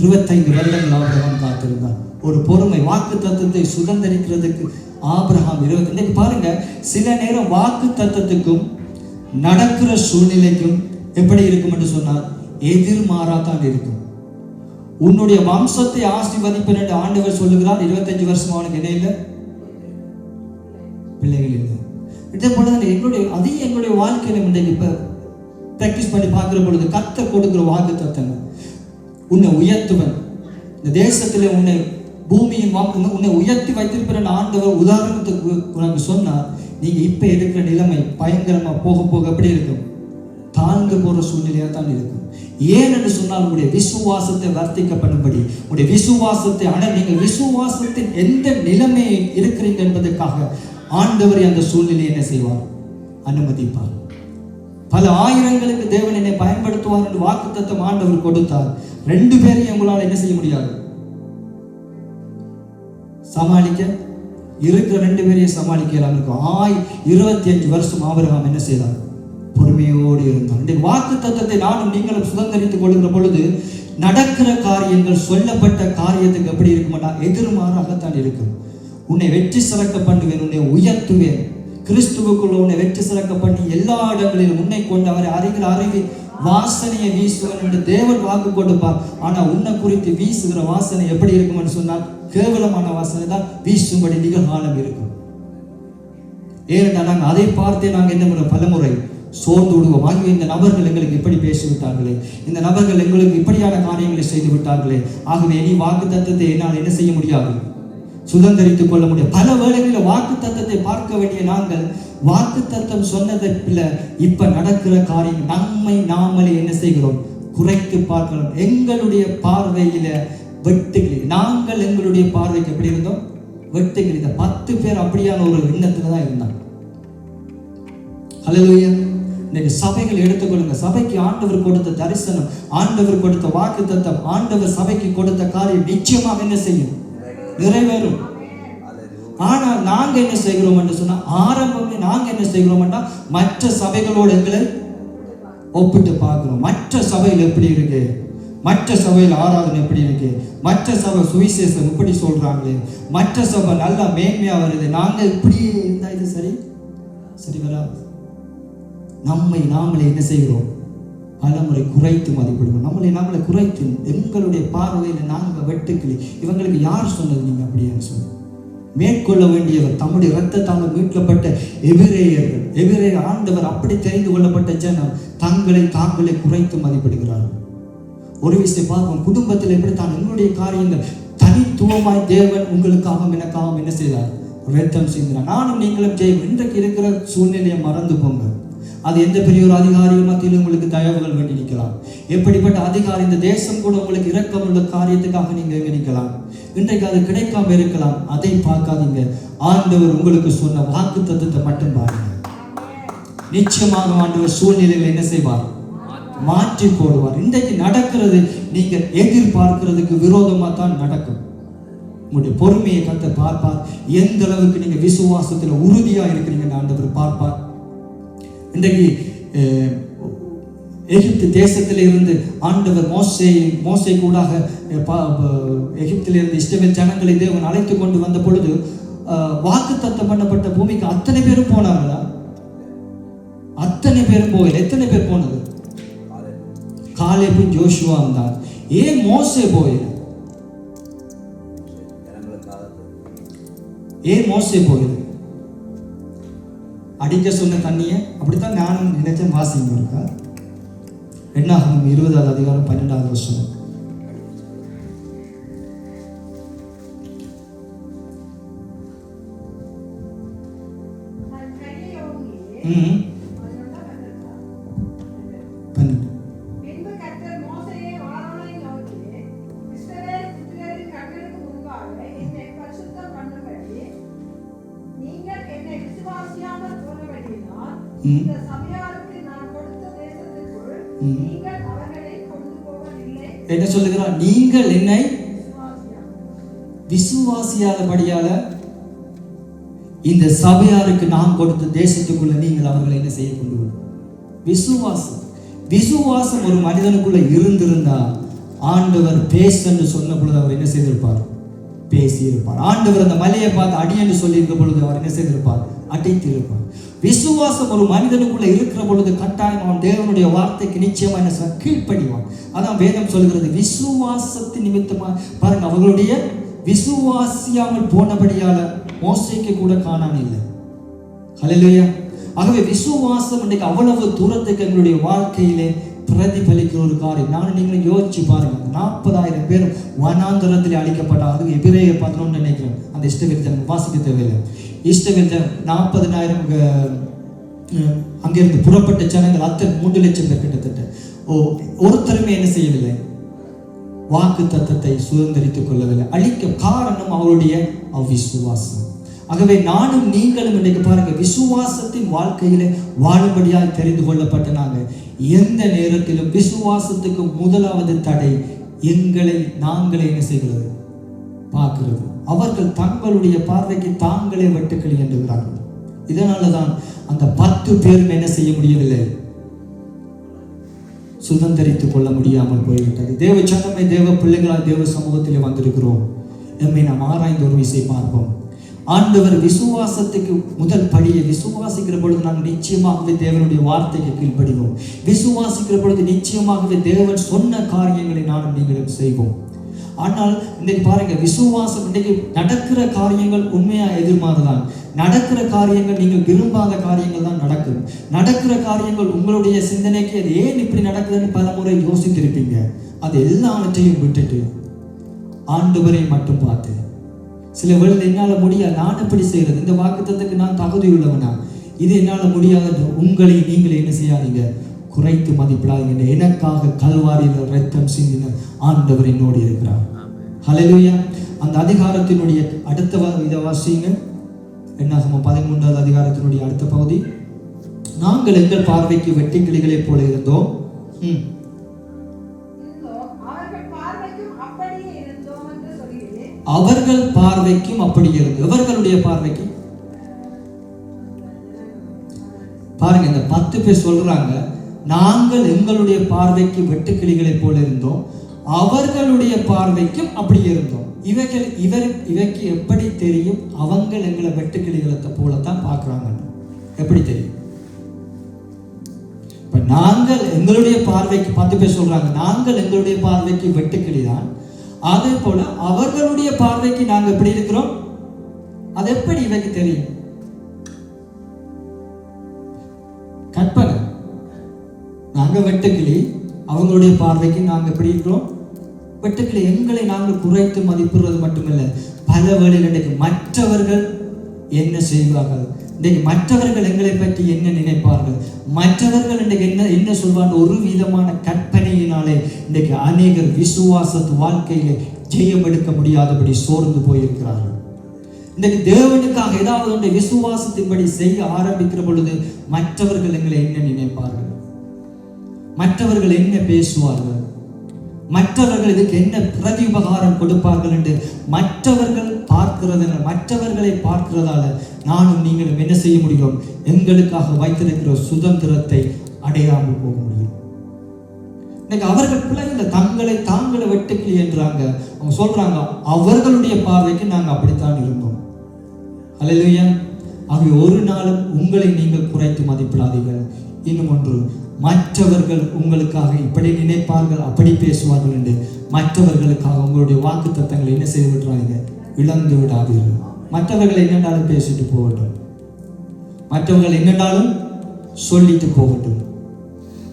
Speaker 1: 25 வருடங்கள் ஆபிரகாம் காத்திருந்தான். ஒரு பொறுமை, வாக்கு தத்தத்தை சுதந்திரிக்கிறதுக்கு ஆபிரகாம் 20. இன்னைக்கு பாருங்க, சில நேரம் வாக்கு தத்தத்துக்கும் நடக்கிற சூழ்நிலைக்கும் எப்படி இருக்கும் என்று சொன்னால் எதிர்மாறாதான் இருக்கும். உன்னுடைய வம்சத்தை ஆசீர்வதிப்பேன் என்று ஆண்டவர் சொல்லுகிறார். 25 வருஷம் அவனுக்கு என்ன இல்லை, பிள்ளைகள் இல்லை. இதே போலதான் எங்களுடைய வாழ்க்கையில இன்றைக்கு இப்ப பிராக்டிஸ் பண்ணி பார்க்கிற பொழுது கர்த்தர் கொடுக்கிற வாக்குத்தத்தங்கள், உன்னை உயர்த்துவன், இந்த தேசத்திலே உன்னை பூமியின் உன்னை உயர்த்தி வைத்திருக்கிற ஆண்டவர் உதாரணத்துக்கு உனக்கு சொன்னார். நீங்க இப்ப இருக்கிற நிலைமை பயங்கரமா போக போக எப்படி இருக்கும்? தாழ்ந்து போற சூழ்நிலையா தான் இருக்கும். ஏன் என்று சொன்னால் உங்களுடைய விசுவாசத்தை வர்த்திக்கப்படும்படி, உங்களுடைய விசுவாசத்தை நீங்கள் விசுவாசத்தின் எந்த நிலைமை இருக்கிறீங்க என்பதற்காக ஆண்டவரை அந்த சூழ்நிலையை என்ன செய்வார்? அனுமதிப்பார். பல ஆயிரங்களுக்கு தேவன் என்னை பயன்படுத்துவார் என்று வாக்குத்தத்தம் ஆண்டவர் கொடுத்தார். 2 பேரையும் உங்களால் என்ன செய்ய முடியாது, சமாளிக்க இருக்கிற 2 பேரையும் சமாளிக்கலாம் இருக்கும். 25 வருஷம் ஆபிரகாம் என்ன செய்தார்? பொறுமையோடு இருந்தார். இந்த வாக்குத்தத்தத்தை நானும் நீங்களும் சுதந்திரித்துக் கொள்கிற பொழுது நடக்கிற காரியங்கள் சொல்லப்பட்ட காரியத்துக்கு எப்படி இருக்குமாட்டா? எதிர்மாறாகத்தான் இருக்கும். உன்னை வெற்றி சிறக்க பண்ணுவேன், உன்னை உயர்த்துவேன், கிறிஸ்துவுக்குள்ள உன்னை வெற்றி சிறக்க பண்ணி எல்லா இடங்களிலும் உன்னை கொண்டு அவரை அறிகிற அறிவி வாசனையை வீசுவன் என்று தேவன் வாக்கு கொடுப்பார். ஆனா உன்னை குறித்து வீசுகிற வாசனை எப்படி இருக்கும்னு சொன்னால் கேவலமான வாசனை தான் வீசும்படி நிகழ்காலம் இருக்கும். ஏனென்றால் நாங்கள் அதை பார்த்தே நாங்கள் என்ன பண்ணுறோம்? பலமுறை சோர்ந்து விடுவோம். ஆகிய இந்த நபர்கள் எங்களுக்கு இப்படி பேசிவிட்டார்களே, இந்த நபர்கள் எங்களுக்கு இப்படியான காரியங்களை செய்து விட்டார்களே, ஆகவே இனி வாக்கு தத்தத்தை என்னால் என்ன செய்ய முடியாது, சுதந்திரித்துக் கொள்ள முடியும். பல வேளைகளில் வாக்கு தத்தத்தை பார்க்க வேண்டிய நாங்கள் வாக்கு தத்தம் சொன்னதில் இப்ப நடக்கிற காரியம் நம்மை நாமளே என்ன செய்கிறோம்? குறைத்து பார்க்கிறோம். எங்களுடைய பார்வையில வெட்டுக்கிளி. நாங்கள் எங்களுடைய பார்வைக்கு எப்படி இருந்தோம்? வெட்டுக்கிளி. 10 பேர் அப்படியான ஒரு எண்ணத்துல தான் இருந்தாங்க. ஹல்லேலூயா. இன்னைக்கு சபைகள் எடுத்துக்கொள்ளுங்க. சபைக்கு ஆண்டவர் கொடுத்த தரிசனம், ஆண்டவர் கொடுத்த வாக்கு தத்தம், ஆண்டவர் சபைக்கு கொடுத்த காரியம் நிச்சயமாக என்ன செய்யும்? நிறைவேறும். ஆனால் நாங்க என்ன செய்கிறோம் என்று சொன்னா, ஆரம்பமே நாங்க என்ன செய்கிறோம்னா மற்ற சபைகளோடு எங்களை ஒப்பிட்டு பார்க்கிறோம். மற்ற சபையில் எப்படி இருக்கு, மற்ற சபையில் ஆராதனை எப்படி இருக்கு, மற்ற சபை சுவிசேஷம் இப்படி சொல்றாங்களே, மற்ற சபை நல்லா மேன்மையா வருது, நாங்க இப்படி இருந்தா இது சரி வராது. நம்மை நாமளே என்ன செய்கிறோம்? பலமுறை குறைத்து மதிப்பிடுவோம். நம்மளை குறைத்து எங்களுடைய பார்வையில் நாங்கள் வெட்டுக்கிளி. இவங்களுக்கு யார் சொன்னது நீங்க அப்படின்னு சொல்லி மேற்கொள்ள வேண்டியவர் தம்முடைய இரத்தத்தால் மீட்கப்பட்ட எபிரேயர் ஆண்டவர் அப்படி தெரிந்து கொள்ளப்பட்ட ஜனம் தாங்களை குறைத்து மதிப்பிடுகிறார்கள். ஒரு விஷயம் பார்ப்போம். குடும்பத்தில் எப்படி தான் எங்களுடைய காரியங்கள் தனித்துவமாய் தேவன் உங்களுக்காகவும் எனக்காகவும் என்ன செய்தார்? ரத்தம் சிந்தினார். நானும் நீங்களும் செய்வோம். இன்றைக்கு இருக்கிற சூழ்நிலையை மறந்து போங்க. அது எந்த பெரிய ஒரு அதிகாரிகள் மத்தியில் உங்களுக்கு தயவுகள் வேண்டி நிற்கலாம். எப்படிப்பட்ட அதிகாரி இந்த தேசம் கூட உங்களுக்கு இரக்கம் உள்ள காரியத்துக்காக நீங்க எங்க நிற்கலாம். இன்றைக்கு அது கிடைக்காம இருக்கலாம். அதை பார்க்காதீங்க. ஆண்டவர் உங்களுக்கு சொன்ன வாக்கு தத்தத்தை மட்டும் பாருங்க. நிச்சயமாக ஆண்டவர் சூழ்நிலைகளை என்ன செய்வார்? மாற்றி போடுவார். இன்றைக்கு நடக்கிறது நீங்க எதிர்பார்க்கிறதுக்கு விரோதமா தான் நடக்கும். உங்களுடைய பொறுமையை கர்த்தர் பார்ப்பார். எந்த அளவுக்கு நீங்க விசுவாசத்துல உறுதியா இருக்கிறீங்கன்னு ஆண்டவர் பார்ப்பார். இன்றைக்கு எகிப்து தேசத்தில இருந்து ஆண்டவர் மோசே கூடாக எகிப்திலிருந்து இஸ்ரவேல் ஜனங்களை தேவன் அழைத்து கொண்டு வந்த பொழுது வாக்குத்தத்தம் பண்ணப்பட்ட பூமிக்கு அத்தனை பேரும் போனாங்களா? அத்தனை பேரும் போகல. எத்தனை பேர் போனது? காலேபும் யோசுவா வந்தார். ஏன் மோசே போகல? ஏன் மோசே போகல? அடிக்க சொன்ன தண்ணியை அப்படித்தான் நானும் நினைச்சேன். வாசிங்க இருக்கா? என்னாகும் 20வது அதிகாரம் 12வது வசனம். என்ன சொல்லுகிறார்? நீங்கள் என்னை விசுவாசியாதபடியால இந்த சபையாருக்கு நான் கொடுத்த தேசத்துக்குள்ள நீங்கள் அவர்களை என்ன செய்ய கொண்டு விசுவாசம் ஒரு மனிதனுக்குள்ள இருந்திருந்தா ஆண்டவர் பேசு சொன்ன பொழுது அவர் என்ன செய்திருப்பார்? பேசியிருப்பார். ஆண்டவர் அந்த மலையை பார்த்து அடி என்று சொல்லியிருக்க பொழுது அவர் என்ன செய்திருப்பார்? அடைத்திருப்பார். விசுவாசம் ஒரு மனிதனுக்குள்ள இருக்கிற பொழுது கட்டாயம் அவன் தேவனுடைய வார்த்தைக்கு நிச்சயமா என்ன கீழ்ப்படிவான். அதான் வேதம் சொல்கிறது. விசுவாசத்தின் நிமித்தமா பாருங்க, அவர்களுடைய விசுவாசியாமல் போனபடியால மோசேக்கு கூட காணான் இல்லை. ஹல்லேலூயா. ஆகவே விசுவாசம் இன்னைக்கு அவ்வளவு தூரத்துக்கு எங்களுடைய வாழ்க்கையிலே பிரதிபலிக்கிற ஒரு காரியம். நானும் நீங்களும் யோசிச்சு பாருங்க. 40,000 பேர் வனாந்தரத்தில் அழிக்கப்பட்டாங்க. எபிரேயர் 11 நினைக்கிறேன். அந்த இஷ்டவேல் வாசிக்க தேவையில்லை. இஷ்டவேல் 40,000 அங்கிருந்து புறப்பட்ட ஜனங்கள் அத்தனை 3 லட்சம் பேர் கிட்டத்தட்ட. ஒருத்தருமே என்ன செய்யவில்லை, வாக்கு தத்தத்தை சுதந்திரித்துக் கொள்ளவில்லை. அழிக்க காரணம் அவருடைய அவிசுவாசம். ஆகவே நானும் நீங்களும் இன்னைக்கு பாருங்க, விசுவாசத்தின் வாழ்க்கையில வாழும்படியாக தெரிந்து கொள்ளப்பட்ட நாங்கள் எந்த நேரத்திலும் விசுவாசத்துக்கு முதலாவது தடை எங்களை நாங்களே என்ன செய்கிறது, பார்க்கிறது. அவர்கள் தங்களுடைய பார்வைக்கு தாங்களே வெட்டுக்களி என்றுகிறார்கள். இதனாலதான் அந்த 10 பேரும் என்ன செய்ய முடியவில்லை, சுதந்திரித்துக் கொள்ள முடியாமல் போய்விட்டது. தேவ சனமே, தேவ பிள்ளைகளால் தேவ சமூகத்திலே வந்திருக்கிறோம். எம்மை நாம் ஆராய்ந்து ஒரு விஷயம் பார்ப்போம். ஆண்டவர் விசுவாசத்துக்கு முதல் படியை விசுவாசிக்கிற பொழுது நாங்கள் நிச்சயமாகவே தேவனுடைய வார்த்தைக்கு கீழ்ப்படிவோம். விசுவாசிக்கிற பொழுது நிச்சயமாகவே தேவன் சொன்ன காரியங்களை நானும் நீங்களும் செய்வோம். ஆனால் இன்னைக்கு பாருங்க, விசுவாசம் இன்னைக்கு நடக்கிற காரியங்கள் உண்மையா எதிர்மாறுதான். நடக்கிற காரியங்கள் நீங்கள் விரும்பாத காரியங்கள் தான் நடக்கும். நடக்கிற காரியங்கள் உங்களுடைய சிந்தனைக்கு அது ஏன் இப்படி நடக்குதுன்னு பல முறை யோசித்திருப்பீங்க. அது எல்லாவற்றையும் விட்டுட்டு ஆண்டவரை மட்டும் பார்த்து, சில வேளை என்னால முடியாது, நான் எப்படி செய்யறது, இந்த வாக்குத்தத்துக்கு நான் தகுதி உள்ளவனா, இது என்னால முடியாது, உங்களை நீங்களே என்ன செய்யாதீங்க, குறைத்து மதிப்பிடாதீங்க. எனக்காக கல்வாரியில் ரத்தம் சிந்தின ஆண்டவர் என்னோடு இருக்கிறார். ஹல்லேலூயா. அந்த அதிகாரத்தினுடைய அடுத்த இதை வாசிங்க. என்னாகமம் 13வது அதிகாரத்தினுடைய அடுத்த பகுதி. நாங்கள் எங்கள் பார்வைக்கு வெட்டி கிளிகளை போல இருந்தோம். அவர்கள் பார்வைக்கும் அப்படி இருந்தது. அவர்களுடைய பார்வைக்கு பாருங்க, இந்த 10 பேர் சொல்றாங்க, நாங்கள் எங்களுடைய பார்வைக்கு வெட்டுக்கிளிகளை போல இருந்தோம், அவர்களுடைய பார்வைக்கும் அப்படி இருந்தோம். இவைக்கு எப்படி தெரியும் அவங்க எங்களை வெட்டுக்கிளிகளை போலத்தான் பார்க்கறாங்க? எப்படி தெரியும்? இப்ப நாங்கள் எங்களுடைய பார்வைக்கு 10 பேர் சொல்றாங்க, நாங்கள் எங்களுடைய பார்வைக்கு வெட்டுக்கிளி தான், அதே போல அவர்களுடைய பார்வைக்கு நாங்க எப்படி இருக்கிறோம், அது எப்படி இவைக்கு தெரியும்? கற்பனை. நாங்க வெட்டுக்கிளி, அவங்களுடைய பார்வைக்கு நாங்க எப்படி இருக்கிறோம், வெட்டுக்கிளி. எங்களை நாங்கள் குறைத்து மதிப்பிடுறது மட்டுமல்ல, பல வேளையில் இன்றைக்கு மற்றவர்கள் என்ன செய்வார்கள், இன்றைக்கு மற்றவர்கள் எங்களை பற்றி என்ன நினைப்பார்கள், மற்றவர்கள் இன்றைக்கு என்ன சொல்வாங்க, ஒரு விதமான கற்பனையினாலே இன்றைக்கு அநேகர் விசுவாசத்து வாழ்க்கையிலே ஜெயம் எடுக்க முடியாதபடி சோர்ந்து போயிருக்கிறார்கள். இன்றைக்கு தேவனுக்காக ஏதாவது ஒன்றை விசுவாசத்தின்படி செய்ய ஆரம்பிக்கிற பொழுது மற்றவர்கள் எங்களை என்ன நினைப்பார்கள், மற்றவர்கள் என்ன பேசுவார்கள், மற்றவர்கள் இதுக்கு என்ன பிரதி உபகாரம் கொடுப்பார்கள் என்று மற்றவர்கள் மற்றவர்களை பார்க்கிறதால நானும் நீங்களும் என்ன செய்ய முடியும், எங்களுக்காக வைத்திருக்கிற சுதந்திரத்தை அடையாமல் போக முடியும். இன்னைக்கு அவர்கள் பிள்ளைகள் தாங்களை வெட்டுக்கிளி என்றாங்க. அவங்க சொல்றாங்க, அவர்களுடைய பார்வைக்கு நாங்கள் அப்படித்தான் இருந்தோம். ஹல்லேலூயா. ஆகவே ஒரு நாளும் உங்களை நீங்கள் குறைத்து மதிப்பிடாதீர்கள். இன்னும் ஒன்று, மற்றவர்கள் உங்களுக்காக இப்படி நினைப்பார்கள், அப்படி பேசுவார்கள் என்று மற்றவர்களுக்காக உங்களுடைய வாக்கு தத்தங்களை என்ன செய்து விடுறாங்க, இழந்து விடாதீர்கள். மற்றவர்கள் என்னென்னாலும் பேசிட்டு போகட்டும், மற்றவர்கள் என்னென்னாலும் சொல்லிட்டு போகட்டும்,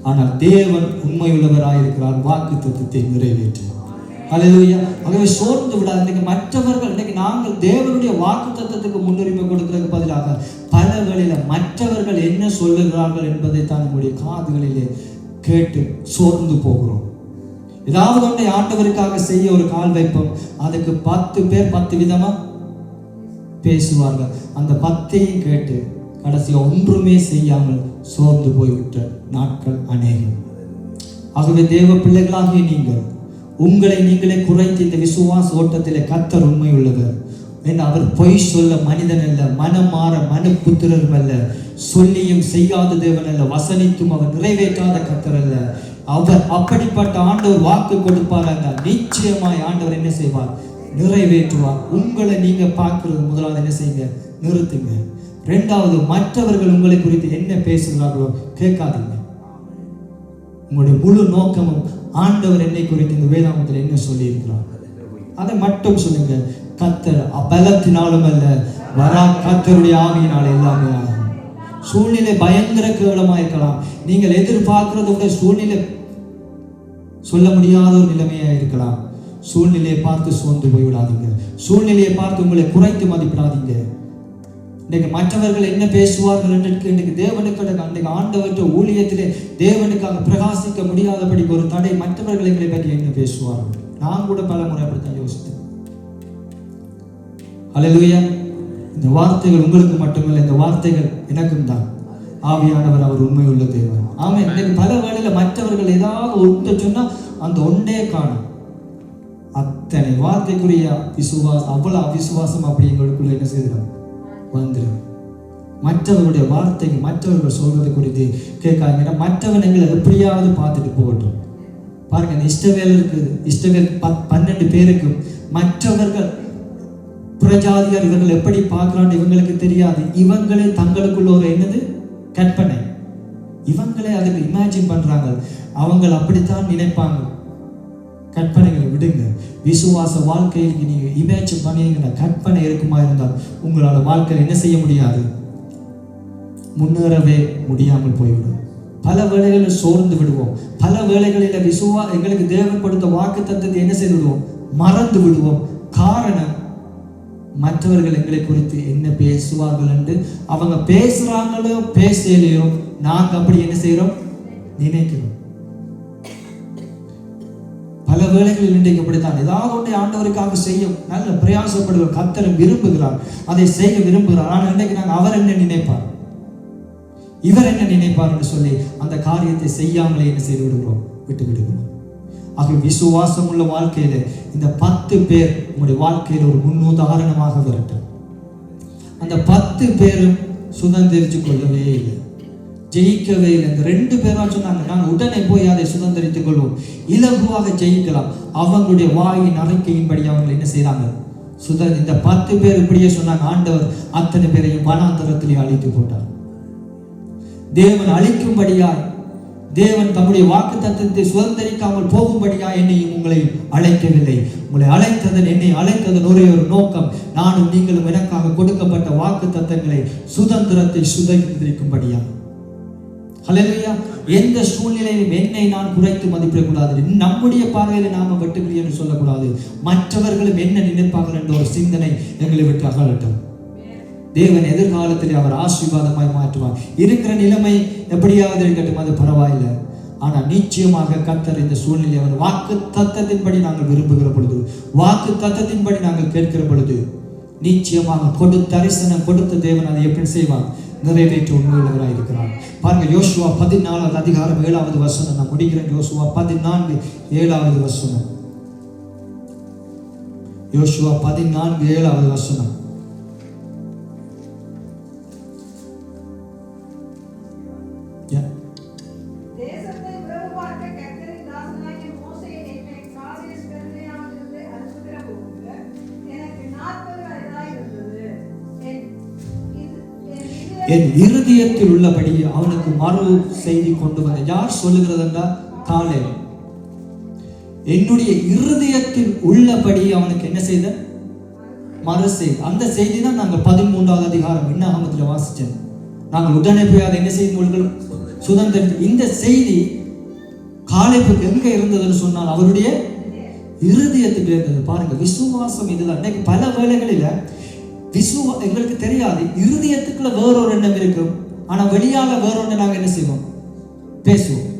Speaker 1: ஆனால் தேவன் உண்மையுள்ளவராயிருக்கிறார், வாக்கு தத்தத்தை நிறைவேற்று. ஹல்லேலூயா. ஆகவே சோர்ந்து விடாது. இன்னைக்கு மற்றவர்கள், இன்னைக்கு நாங்கள் தேவனுடைய வாக்கு தத்தத்துக்கு முன்னுரிமை கொடுக்கிறதுக்கு பதிலாக பல வேளையில மற்றவர்கள் என்ன சொல்லுகிறார்கள் என்பதை தான் நம்முடைய காதுகளிலே கேட்டு சோர்ந்து போகிறோம். ஏதாவது ஒன்றை ஆண்டவருக்காக செய்ய ஒரு கால் வைப்போம், அதுக்கு 10 பேர் 10 விதமா பேசுவார்கள். அந்த 10ஐயும் கேட்டு கடைசியா ஒன்றுமே செய்யாமல் சோர்ந்து போய்விட்ட நாட்கள் அநேகம். ஆகவே தேவ பிள்ளைகளாகிய நீங்கள் உங்களை நீங்களே குறைத்து இந்த விசுவாச ஓட்டத்திலே கர்த்தர் உண்மை உள்ளவர். அவர் பொய் சொல்ல மனிதன் அல்ல, மனம் மாற மனுப்புத்திரரும் அல்ல, சொல்லியும் செய்யாத தேவன் அல்ல, வசனித்தும் அவர் நிறைவேற்றாத கர்த்தர் அல்ல. அவர் அப்படிப்பட்ட ஆண்டவர் வாக்கு கொடுப்பார் என்றால் நிச்சயமாய் ஆண்டவர் என்ன செய்வார், நிறைவேற்றுவார். உங்களை நீங்க பார்க்கிறது முதலாவது என்ன செய்யுங்க, நிறுத்துங்க. 2வது, மற்றவர்கள் உங்களை குறித்து என்ன பேசுகிறார்களோ கேட்காதீங்க. உங்களுடைய முழு நோக்கமும் ஆண்டவர் என்னை குறித்து இந்த வேதாகமத்தில் என்ன சொல்லி இருக்கிறார் அதை மட்டும் சொல்லுங்க. கர்த்தர் பலத்தினாலும் அல்ல, வரா கர்த்தருடைய ஆவியினால் எல்லாமே ஆகும். சூழ்நிலை பயங்கர கேவலமா இருக்கலாம். நீங்கள் எதிர்பார்க்கிறத விட சூழ்நிலை சொல்ல முடியாத ஒரு நிலைமையா இருக்கலாம். சூழ்நிலையை பார்த்து சோர்ந்து போய்விடாதீங்க. சூழ்நிலையை பார்த்து உங்களை குறைத்து மதிப்பிடாதீங்க. இன்னைக்கு மற்றவர்கள் என்ன பேசுவார்கள் என்று இன்னைக்கு தேவனுக்கு ஆண்டவற்ற ஊழியத்திலே தேவனுக்காக பிரகாசிக்க முடியாதபடி ஒரு தடை. மற்றவர்கள் எங்களை பற்றி என்ன பேசுவார்கள்? நான் கூட பல முறை அப்படித்தான் யோசித்தேன். அல்லேலூயா. இந்த வார்த்தைகள் உங்களுக்கு மட்டுமல்ல, இந்த வார்த்தைகள் எனக்கும் தான். ஆவியானவர் அவர் உண்மையுள்ள தேவன். ஆமாம். இன்னைக்கு பல வேளையில மற்றவர்கள் ஏதாவது ஒன்று சொன்னா அந்த ஒன்றே காணும். அத்தனை வார்த்தைக்குரிய விசுவாசம், அவ்வளவு அவிசுவாசம் அப்படி எங்களுக்குள்ள என்ன செய்யணும் வந்துடும். மற்றவர்களுடைய வார்த்தைக்கு மற்றவர்கள் சொல்றது குறித்து கேட்காங்க. மற்றவன் எங்களை எப்படியாவது பார்த்துட்டு போகட்டும். பாருங்க, இந்த இஸ்ரவேல் இருக்குது. இஸ்ரவேல் 12 பேருக்கும் மற்றவர்கள் புறஜாதியார் இவர்கள் எப்படி பார்க்கிறான்னு இவங்களுக்கு தெரியாது. இவங்களே தங்களுக்குள்ள ஒரு என்னது கற்பனை, இவங்களே அதுக்கு இமேஜின் பண்றாங்க. அவங்க அப்படித்தான் நினைப்பாங்க. கற்பனைகளை விடுங்க. விசுவாச வாழ்க்கையில் நீங்க இமேஜின் பண்ணீங்கன்னா கற்பனை இருக்குமா இருந்தால் உங்களோட வாழ்க்கையில் என்ன செய்ய முடியாது, முன்னேறவே முடியாமல் போய்விடும். பல வேளைகளில் சோர்ந்து விடுவோம். பல வேளைகளில் எங்களுக்கு தேவன் கொடுத்த வாக்கு தத்தத்தை என்ன செய்து விடுவோம், மறந்து விடுவோம். காரணம், மற்றவர்கள் எங்களை குறித்து என்ன பேசுவார்கள் என்று அவங்க பேசுறாங்களோ பேசலையோ நாங்க அப்படி என்ன செய்யறோம், நினைக்கிறோம். பல வேளைகளில் இன்றைக்கு அப்படித்தான். ஏதாவது ஒன்றை ஆண்டவருக்காக செய்ய நல்ல பிரயாசப்படுவோம். கர்த்தர் விரும்புகிறார், அதை செய்ய விரும்புகிறார். ஆனால் இன்றைக்கு நாங்கள் அவர் என்ன நினைப்பார், இவர் என்ன நினைப்பார் என்று சொல்லி அந்த காரியத்தை செய்யாமலே என்ன செய்து விடுகிறோம், விட்டு விடுகிறோம். ஆக விசுவாசம் உள்ள வாழ்க்கையில இந்த 10 பேர் உங்களுடைய வாழ்க்கையில ஒரு முன்னுதாரணமாக வரட்டும். அந்த 10 பேரும் சுதந்திரிச்சு கொள்ளவே இல்லை, ஜெயிக்கவே இல்லை. இந்த 2 பேரா சொன்னாங்க, நாங்கள் உடனே போய் அதை சுதந்திரித்துக் கொள்வோம், இலகுவாக ஜெயிக்கலாம். அவங்களுடைய வாயின் அறிக்கையின்படி அவங்க என்ன செய்யறாங்க, இந்த 10 பேர் இப்படியே சொன்னாங்க. ஆண்டவர் அத்தனை பேரையும் வனாந்தரத்திலே அழித்து போட்டார். தேவன் அழிக்கும்படியாய், தேவன் தம்முடைய வாக்கு தத்தத்தை சுதந்திரிக்காமல் போகும்படியா என்னையும் உங்களையும் அழைக்கவில்லை. உங்களை அழைத்ததன், என்னை அழைத்ததன் ஒரே ஒரு நோக்கம், நானும் நீங்களும் எனக்காக கொடுக்கப்பட்ட வாக்கு தத்தங்களை சுதந்திரத்தை சுதந்திரிக்கும்படியா. ஹல்லேலூயா. எந்த சூழ்நிலையிலும் என்னை நான் குறைத்து மதிப்பிடக்கூடாது. நம்முடைய பார்வையில நாம வெட்டுக்கிளி என்று சொல்லக்கூடாது. மற்றவர்களும் என்ன நினைப்பார்கள் என்ற ஒரு சிந்தனை எங்களை விட்டு அகலட்டும். தேவன் எதிர்காலத்தில் அவர் ஆசீர்வாதமாய் மாற்றுவார். இருக்கிற நிலைமை எப்படியாவது இருக்கட்டும், அது பரவாயில்லை. ஆனால் நிச்சயமாக கர்த்தர் இந்த சூழ்நிலை அவர் வாக்கு தத்தத்தின்படி நாங்கள் விரும்புகிற பொழுது, வாக்கு தத்தத்தின்படி நாங்கள் கேட்கிற பொழுது நிச்சயமாக தரிசனம் கொடுத்த தேவன் அதை எப்படி செய்வார், நிறைவேற்ற உண்மையுள்ளவராக இருக்கிறார். பாருங்க, யோசுவா 14 அதிகாரம் 7வது வசனம். நான் முடிக்கிறேன். யோசுவா 14 7வது வசனம். யோசுவா 14 7வது வசனம். என் இருதயத்தில் உள்ளபடி அவனுக்கு மறு செய்தி கொண்டு வந்த. யார் சொல்லுகிறது என்றால் காலேப். என்னுடைய இருதயத்தில் உள்ளபடி அவனுக்கு என்ன செய்த, மறு செய்தி. அந்த செய்தி தான் நாங்கள் 13வது அதிகாரம் என்னாகமத்தில் வாசிச்சோம். நாங்கள் உடனே போய் அதை என்ன செய்து சுதந்திரம். இந்த செய்தி காலேப்புக்கு எங்க இருந்ததுன்னு சொன்னால் அவருடைய இருதயத்துக்கு இருந்தது. பாருங்க, விசுவாசம் இதுதான். இன்னைக்கு பல வேளைகளில எங்களுக்கு தெரியாது, இருதயத்துக்குள்ள வேறொரு எண்ணம் இருக்கும், ஆனா வெளியால வேறொன்று நாங்க என்ன செய்வோம், பேசுவோம்.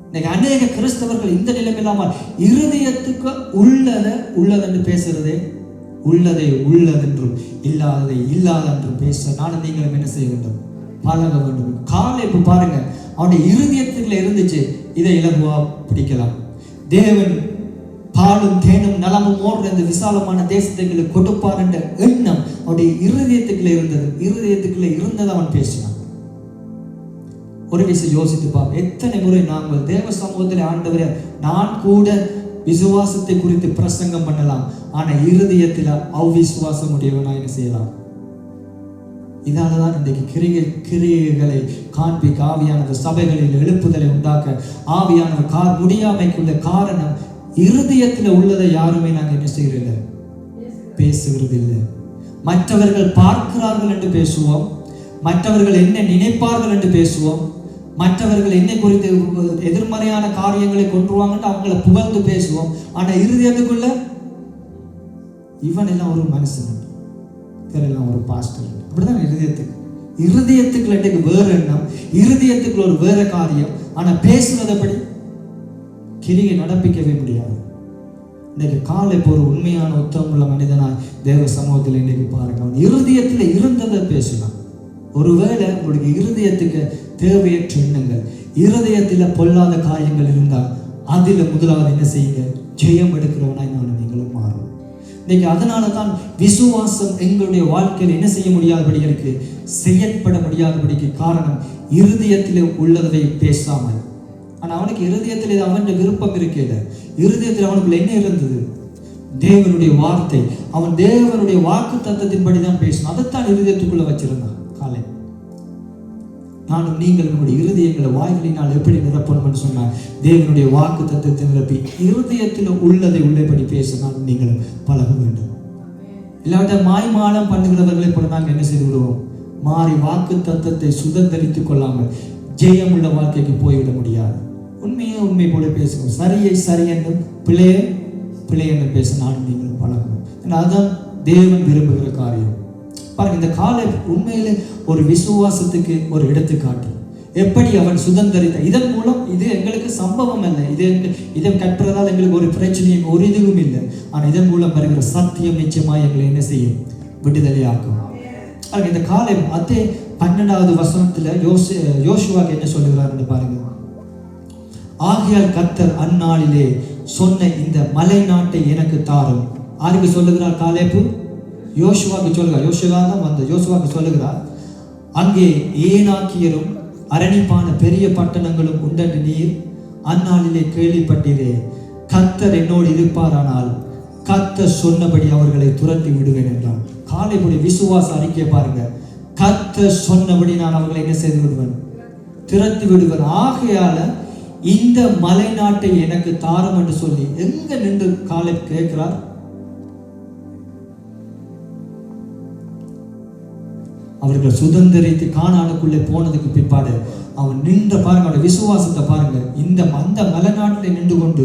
Speaker 1: இன்னைக்கு அநேக கிறிஸ்தவர்கள் இந்த நிலைமை இல்லாமல் இருதயத்துக்கு உள்ளதென்று பேசுறதே, உள்ளதை உள்ளதென்றும் இல்லாததை இல்லாதென்றும் பேச நானும் நீங்களும் என்ன செய்ய வேண்டும், பழக வேண்டும். காலேப் பாருங்க, அவனுடைய இருதயத்துக்குள்ள இருந்துச்சு, இதை இலகுவா பிடிக்கலாம். தேவன் பாலும் தேனும் நலமும் ஓடுற இந்த விசாலமான தேசத்தை எங்களுக்கு கொடுப்பார் என்ற எண்ணம் அவனுடைய இருதயத்துக்குள்ள இருந்தது. இருதயத்துக்குள்ள இருந்தது அவன் பேசினான். ஒரு விஷயம் யோசித்துப்பா, எத்தனை முறை நாங்கள் தேவ சமூகத்தில் ஆண்டவரே, நான் கூட விசுவாசத்தை குறித்து பிரசங்கம் பண்ணலாம், ஆனா இருதயத்தில் அவ்விசுவாசம் உடையவனா என்ன செய்யலாம். இதாலதான் இன்றைக்கு கிரியைகளை காண்பிக்க ஆவியானவர் சபைகளில் எழுப்புதலை உண்டாக்க ஆவியானவர் முடியாமைக்குள்ள காரணம், இருதயத்தில் உள்ளதை யாருமே நாங்கள் என்ன செய்யறதில்லை, பேசுகிறது இல்லை. மற்றவர்கள் பார்க்கிறார்கள் என்று பேசுவோம், மற்றவர்கள் என்ன நினைப்பார்கள் என்று பேசுவோம். மற்றவர்கள் என்னை குறித்து எதிர்மறையான காரியங்களை கொண்டுருவாங்கன்னு அவங்கள புகழ்ந்து பேசுவோம். ஆனா இருதயத்துக்குள்ள இவன் எல்லாம் ஒரு மனுஷன், இவரெல்லாம் ஒரு பாஸ்டர். அப்படிதான் இருதயத்துக்குள்ள வேற எண்ணம், இருதயத்துக்குள்ள ஒரு வேற காரியம். ஆனா பேசுறது எப்படி? கிரியை நடப்பிக்கவே முடியாது. இன்னைக்கு காலை ஒரு உண்மையான உத்தமமுள்ள மனிதனாய் தேவ சமூகத்தில் இன்னைக்கு பாருங்க, அவன் இருதயத்துல இருந்ததை பேசலாம். ஒருவேளை உங்களுடைய இருதயத்துக்கு தேவையற்ற எண்ணங்கள், இருதயத்துல பொல்லாத காரியங்கள் இருந்தால் அதுல முதலாவது என்ன செய்யுங்க? ஜெயம் எடுக்கிறவனாய் நீங்களும் மாறும். இன்னைக்கு அதனால தான் விசுவாசம் எங்களுடைய வாழ்க்கையில் என்ன செய்ய முடியாதபடிகளுக்கு, செயற்பட முடியாதபடிக்கு காரணம் இருதயத்தில் உள்ளதை பேசாமல். ஆனா அவனுக்கு இருதயத்தில் அவன் விருப்பம் இருக்கல. இருதயத்தில் அவனுக்குள்ள என்ன இருந்தது? தேவனுடைய வார்த்தை. அவன் தேவனுடைய வாக்கு தத்தத்தின்படி தான் பேசணும். அதைத்தான் இருதயத்துக்குள்ள வச்சிருந்தான். காலை நானும் நீங்கள் நம்முடைய இருதயங்களை வாய்களினால் எப்படி நிரப்பணும் சொன்னார். தேவனுடைய வாக்கு தத்தத்தை நிரப்பி இருதயத்தில் உள்ளதை உள்ளபடி பேச நானும் நீங்கள் பழக வேண்டும். இல்லாவிட்ட மாய்மாலம் பண்ணுகிறவர்களை போல நாங்கள் என்ன செய்து விடுவோம்? மாறி வாக்கு தத்தத்தை சுதந்திரித்துக் கொள்ளாமல் ஜெயமுள்ள வாழ்க்கைக்கு போய்விட முடியாது. உண்மையை உண்மை போல பேசணும். சரியை சரி என்றும் பிழையை பிழை என்று பேச நானும் நீங்கள் பழகணும். அதுதான் தேவன் விரும்புகிற காரியம். பாருங்க, இந்த காலை உண்மையிலே ஒரு விசுவாசத்துக்கு ஒரு எடுத்துக்காட்டு. எப்படி அவன் சுதந்திரித்த, இதன் மூலம் இது எங்களுக்கு சம்பவம் அல்ல, இதை கற்பதால் எங்களுக்கு ஒரு பிரச்சனையும் ஒரு இதுவும் இல்லை. ஆனால் இதன் மூலம் வருகிற சத்தியம் நிச்சயமாக எங்களை என்ன செய்யும்? விடுதலையாக்கும். இந்த காலை அதே 12வது வசனத்துல யோசுவாக்கு என்ன சொல்லுகிறார் பாருங்க. ஆகையால் கர்த்தர் அந்நாளிலே சொன்ன இந்த மலை நாட்டை எனக்கு தாரும். யாருக்கு சொல்லுகிறார்? காலேபு யோசுவாக்கு சொல்லுகிறார். யோசுவாக்கு சொல்லுகிறார், அங்கே ஏனாக்கியரும் அரணிப்பான பெரிய பட்டணங்களும் உண்டென்று நீர் அந்நாளிலே கேள்விப்பட்டீரே. கர்த்தர் என்னோடு இருப்பாரானால் கர்த்தர் சொன்னபடி அவர்களை துரத்தி விடுவேன் என்றான். காலேபுடைய விசுவாச அறிக்கை பாருங்க. கர்த்தர் சொன்னபடி நான் அவர்களை என்ன செய்து விடுவேன்? துரத்தி விடுவேன். ஆகையால இந்த மலை நாட்டை எனக்கு தாரும் என்று சொல்லி எங்க நின்று காலேப் கேட்கிறார்? அவர்கள் சுதந்திரித்து கானானுக்குள்ளே போனதுக்கு பிற்பாடு அவன் நின்ற பாருங்க, அவருடைய விசுவாசத்தை பாருங்க. அந்த மலை நாட்டில் நின்று கொண்டு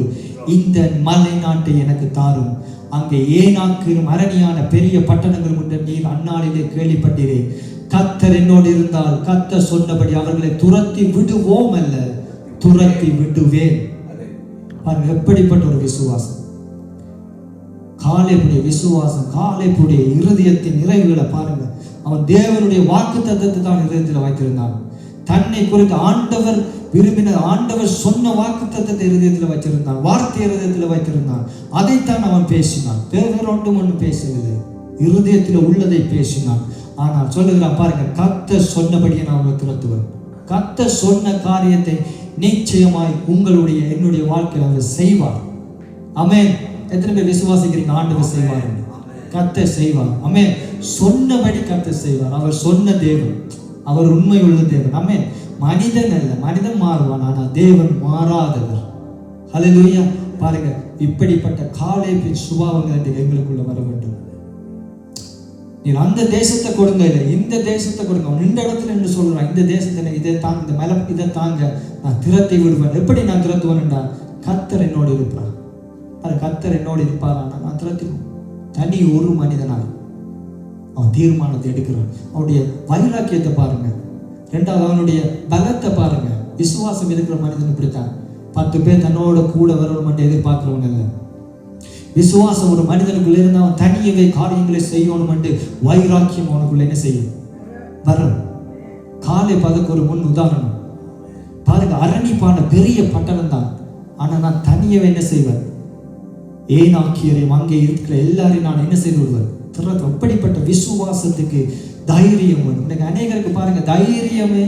Speaker 1: இந்த மலை நாட்டை எனக்கு தாரும், அங்கே ஏனாக்கிரும் அரணியான பெரிய பட்டணங்கள் உண்டு நீர் அந்நாளிலே கேள்விப்பட்டீரே. கர்த்தர் என்னோடு இருந்தால் கர்த்தர் சொன்னபடி அவர்களை துரத்தி விடுவோம் அல்ல, துரத்தி விடுவேன். பாருங்க எப்படிப்பட்ட ஒரு விசுவாசம்! காலேபுடைய விசுவாசம், காலேபுடைய இருதயத்தின் நிறைவுகளை பாருங்க. அவன் தேவனுடைய வாக்கு தத்தத்தை தான் இருதயத்தில் வைத்திருந்தான். தன்னை குறித்து ஆண்டவர் விரும்பின, ஆண்டவர் சொன்ன வாக்கு தத்தத்தை இருதயத்தில் வைத்திருந்தான், வார்த்தை இருதயத்தில் வைத்திருந்தான். அதைத்தான் அவன் பேசினான். வேற ஒன்றும் பேசவில்லை, இருதயத்தில் உள்ளதை பேசினான். ஆனால் சொல்லுகிறான் பாருங்க, கர்த்தர் சொன்னபடியே நான் அவனை துரத்துவேன். கர்த்தர் சொன்ன காரியத்தை நிச்சயமாய் உங்களுடைய என்னுடைய வாழ்க்கையில் அவர் செய்வார். ஆமென். எத்தனை பேர் விசுவாசிக்கிறீங்க? ஆண்டவர் செய்வார், கர்த்தர் செய்வார். ஆமென். சொன்னபடி கர்த்தர் செய்வார். அவர் சொன்ன தேவன், அவர் உண்மை உள்ள தேவன். ஆமென். மனிதன் அல்ல, மனிதன் மாறுவான், ஆனால் தேவன் மாறாதவர். ஹல்லேலூயா. பாருங்க, இப்படிப்பட்ட காலேபின் சுபாவங்கள் எங்களுக்குள்ள வர வேண்டும். நீ அந்த தேசத்தை கொடுங்க, இல்லை இந்த தேசத்தை கொடுங்க. அவன் இந்த இடத்துல என்று சொல்றான், இந்த தேசத்துல இதை தாங்க, இந்த மலை இதை தாங்க, நான் திரத்தி விடுவேன். எப்படி நான் திரத்துவேன்டா? கர்த்தர் என்னோடு இருப்பார். அது கர்த்தர் என்னோடு இருப்பாரானா நான் திரத்திடுவேன். தனி ஒரு மனிதனாய் அவன் தீர்மானத்தை எடுக்கிறான். அவனுடைய வைராக்கியத்தை பாருங்க. ரெண்டாவது அவனுடைய பலத்தை பாருங்க. விசுவாசம் இருக்கிற மனிதன் இப்படித்தான். 10 பேர் தன்னோட கூட வரணும் என்று எதிர்பார்க்கிறவன் அல்ல. விசுவாசம் ஒரு மனிதனுக்குள்ள இருந்து அவன் தனியவே காரியங்களை செய்யணும் என்று வைராக்கியம் அவனுக்குள்ள என்ன செய்யும்? வரும். காலை பதக்கு ஒரு முன் உதாரணம் பாருங்க. அரணிப்பான பெரிய பட்டணம் தான், ஆனா நான் தனியவே என்ன செய்வேன்? ஏனாக்கியரையும் அங்கே இருக்கிற எல்லாரையும் நான் என்ன செய்து விடுவேன்? அப்படிப்பட்ட விசுவாசத்துக்கு தைரியம் வேணும். இன்னைக்கு அநேகருக்கு பாருங்க, தைரியமே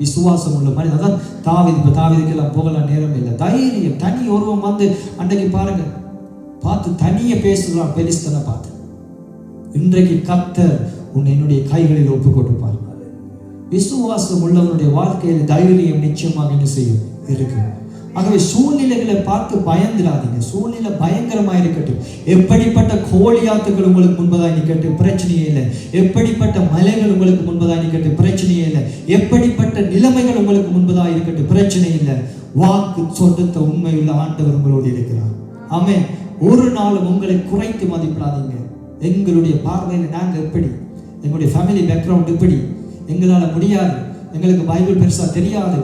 Speaker 1: விசுவாசம் உள்ள மனிதன். அதான் தாவீது. இப்ப தாவீதுக்கெல்லாம் போகலாம் நேரம் இல்லை. தைரியம். தனி ஒருவன் வந்து அன்றைக்கு பாருங்க பார்த்து தனிய பேசுகிறான் பெலிஸ்தனை பார்த்து. இன்றைக்கு கர்த்தர் உன்னை என்னுடைய கைகளில் ஒப்பு கொடுப்பார். விசுவாசம் உள்ளவனுடைய வாழ்க்கையில் தைரியம் நிச்சயமாக என்ன செய்யும்? இருக்கு. ஆகவே சூழ்நிலைகளை பார்த்து பயந்துடாதீங்க. சூழ்நிலை பயங்கரமா இருக்கட்டும், எப்படிப்பட்ட கோலியாத்துகள் உங்களுக்கு முன்பதாக நிக்கட்டும், பிரச்சனையே இல்லை. எப்படிப்பட்ட மலைகள் உங்களுக்கு முன்பதாக நிக்கட்டும், பிரச்சனையே இல்லை. எப்படிப்பட்ட நிலைமைகள் உங்களுக்கு முன்பதாக இருக்கட்டும், பிரச்சனை இல்லை. வாக்கு சொன்னத உண்மையுள்ள ஆண்டவர் உங்களோடு இருக்கிறார். ஆமென். ஒரு நாளும் உங்களை குறைத்து மதிப்பிடாதீங்க. எங்களுடைய பார்வையில் நாங்கள் எப்படி, எங்களுடைய ஃபேமிலி பேக்ரவுண்ட் இப்படி, எங்களால் முடியாது, எங்களுக்கு பைபிள் பெருசா தெரியாது,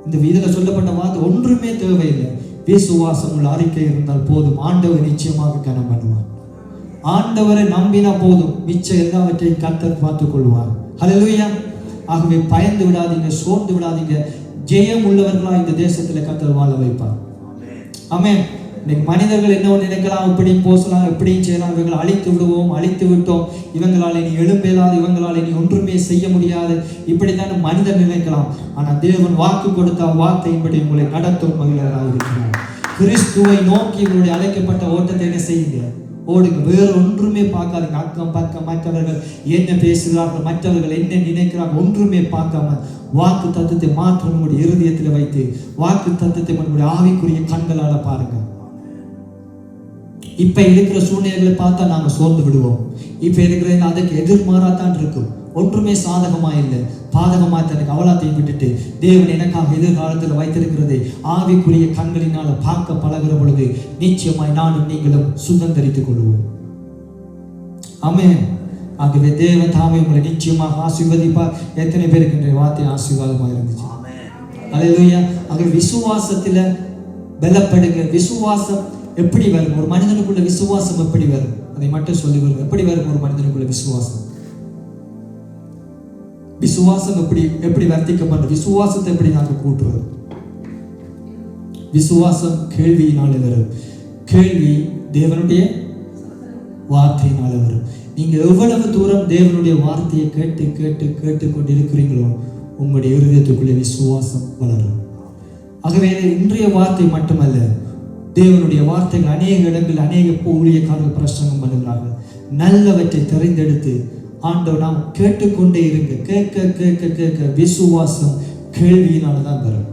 Speaker 1: இந்த இதில் சொல்லப்பட்ட வார்த்தை ஒன்றுமே தேவையில்லை. விசுவாசம் உள்ள அறிக்கை இருந்தால் போதும், ஆண்டவர் நிச்சயமாக கனம் பண்ணுவார். ஆண்டவரை நம்பினா போதும், மிச்சம் எல்லாவற்றையும் கர்த்தர் பார்த்துக் கொள்வார். ஹல்லேலூயா. ஆகவே பயந்து விடாதீங்க, சோர்ந்து விடாதீங்க. ஜெயம் உள்ளவர்களா இந்த தேசத்துல கர்த்தர் வாழ வைப்பார். ஆமென். இன்னைக்கு மனிதர்கள் என்ன நினைக்கலாம், இப்படியும் போசலாம், எப்படியும் செய்யலாம், இவங்களை அழித்து விடுவோம், அழித்து விட்டோம், இவங்களால் இனி எழும்பேலாது, இவங்களால் இனி ஒன்றுமே செய்ய முடியாது, இப்படித்தான் மனிதர் நினைக்கலாம். ஆனா தேவன் வாக்கு கொடுத்த வார்த்தையின்படி உங்களை நடத்தும் மகிழராக இருக்கிறார். கிறிஸ்துவை நோக்கி உங்களுடைய அழைக்கப்பட்ட ஓட்டத்தை என்ன செய்யுங்க, ஓடுங்க. வேறு ஒன்றுமே பார்க்காதீங்க. அக்கம் பக்கம் மற்றவர்கள் என்ன பேசுகிறார்கள், மற்றவர்கள் என்ன நினைக்கிறார்கள், ஒன்றுமே பார்க்காம வாக்கு தத்துவத்தை மாற்றம் உங்களுடைய இருதயத்தில் வைத்து வாக்கு தத்துவத்தை உங்களுடைய ஆவிக்குரிய கண்களால பாருங்க. இப்ப இருக்கிற சூழ்நிலைகளை பார்த்தா நாங்க சோர்ந்து விடுவோம். இப்ப இருக்கிற அதுக்கு எதிர்மாறாத்தான் இருக்கும். ஒன்றுமே சாதகமா இல்லை, பாதகமா தனக்கு அவலாத்தையும் விட்டுட்டு தேவன் எனக்காக எதிர்காலத்தில் வைத்திருக்கிறது ஆவிக்குரிய கண்களினால பார்க்க பழகிற பொழுது நிச்சயமாய் நானும் நீங்களும் சுதந்திரித்துக் கொள்வோம். ஆமென். ஆகவே தேவன் தாமே உங்களை நிச்சயமாக ஆசீர்வதிப்பார். எத்தனை பேருக்கு இன்றைய வார்த்தை ஆசீர்வாதமாக இருந்துச்சு? அல்லேலூயா. ஆகவே விசுவாசத்துல பலப்படுங்க. விசுவாசம் எப்படி வரும்? ஒரு மனிதனுக்குள்ள விசுவாசம் எப்படி வரும்? அதை மட்டும் சொல்லி வரும். எப்படி வரும் ஒரு மனிதனுக்குள்ள விசுவாசம்? விசுவாசம் எப்படி வர்த்திக்கப்படுறது? விசுவாசத்தை எப்படி நாங்க கூட்டுறது? விசுவாசம் கேள்வியினால வரும். கேள்வி தேவனுடைய வார்த்தையினால வரும். நீங்க எவ்வளவு தூரம் தேவனுடைய வார்த்தையை கேட்டு கேட்டு கேட்டு கொண்டு இருக்கிறீங்களோ உங்களுடைய இருதயத்துக்குள்ளே விசுவாசம் வளரும். ஆகவே இன்றைய வார்த்தை மட்டுமல்ல, தேவனுடைய வார்த்தைகள் அநேக இடங்களில் அநேக ஊழியக்காரர்கள் பிரசங்கம் பண்ணுகிறார்கள். நல்லவற்றை தெரிந்தெடுத்து ஆண்டவர் நாம் கேட்டுக்கொண்டே இருங்க. கேட்க கேட்க கேட்க விசுவாசம் கேள்வியினால தான் வரும்.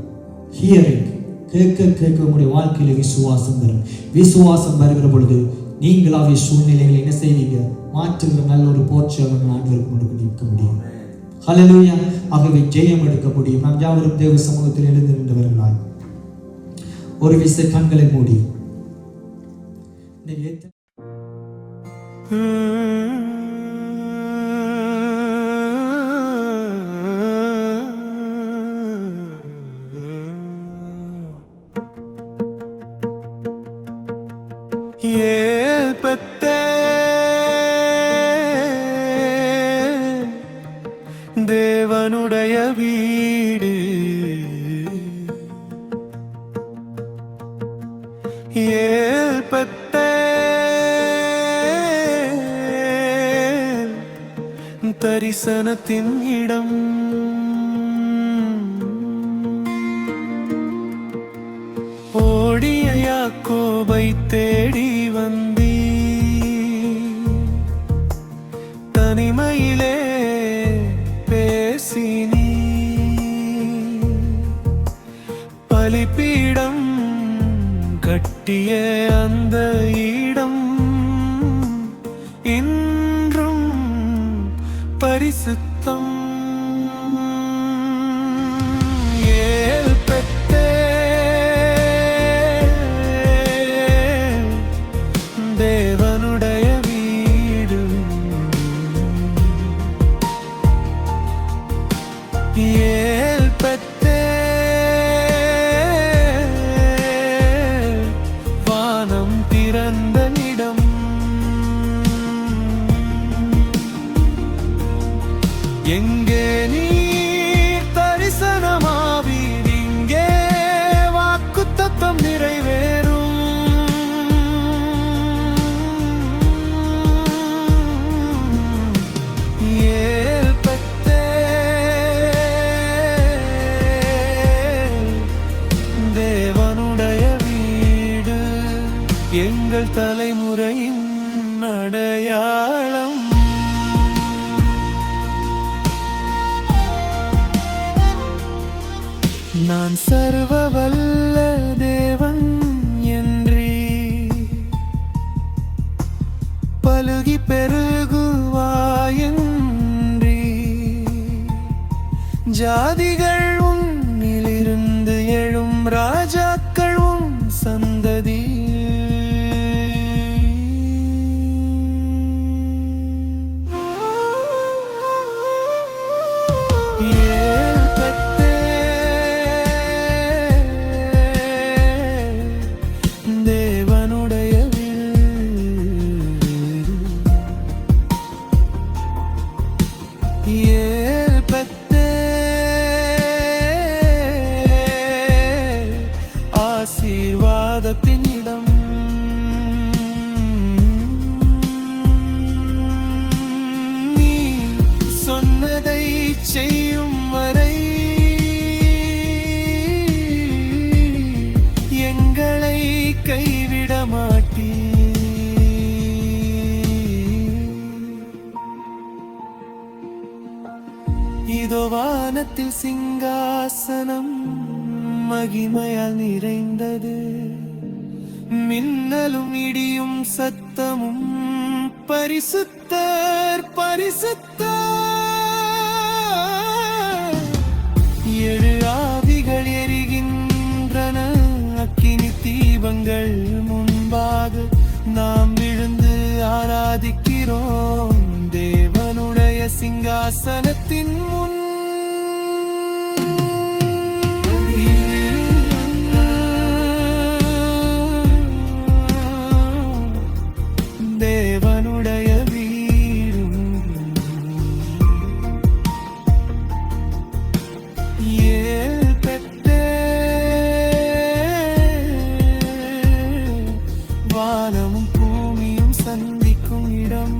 Speaker 1: ஹியரிங், கேட்க கேட்க உங்களுடைய வாழ்க்கையில விசுவாசம் வரும். விசுவாசம் வருகிற பொழுது நீங்களாவே சூழ்நிலைகளை என்ன செய்வீங்க, மாற்றுகிற நல்ல ஒரு போர்ச்சவர்கள் ஆண்டவருக்கு முன்னுக்கு நிற்க முடியும். ஹல்லேலூயா. ஆகவே ஜெயம் எடுக்க முடியும். நாம் யாவரும் தேவ சமூகத்தில் எழுந்து நின்றவர்களாய் ஒரு விசை கண்களை மூடி
Speaker 2: தேவனுடைய வீடு தரிசனத்தின் இடம். ஓடிய யாக்கோபை தேடி வந்தீ, தனிமையிலே பேசினீ, பலிபீடம் கட்டிய அந்த இடம் இன்றும் பரிசுத்தம். தேவனுடைய வீடு வானம் திறந்த இடம். எங்கே நீ தரிசனமாவீர், இங்கே வாக்குத்தத்தம் நிறைவேறும். தேவனுடைய வீடு எங்கள் தலைமுறையின் அடையாளம். நான் சர்வவல்ல ஜாதிகள் உன்னிலிருந்து எழும் ராஜாக்கள் உன் சந்ததி. ஆசீர்வாதத்தின் இடம் நீ சொன்னதை செய்யும் வரை எங்களை கைவிட மாட்டீ. இதோ வானத்தில் சிங்காசனம் மகிமையால் நிறைந்தது, மின்னலும் இடியும் சத்தமும் பரிசுத்தர் பரிசுத்தர். ஏழு ஆவிகள் எரிகின்றன, அக்கினி தீபங்கள் முன்பாக நாம் விழுந்து ஆராதிக்கிறோம் தேவனுடைய சிங்காசனத்தின் முன். தேவனுடைய வீடும் ஏல் பெற்ற வானமும் பூமியும் சந்திக்கும் இடம்.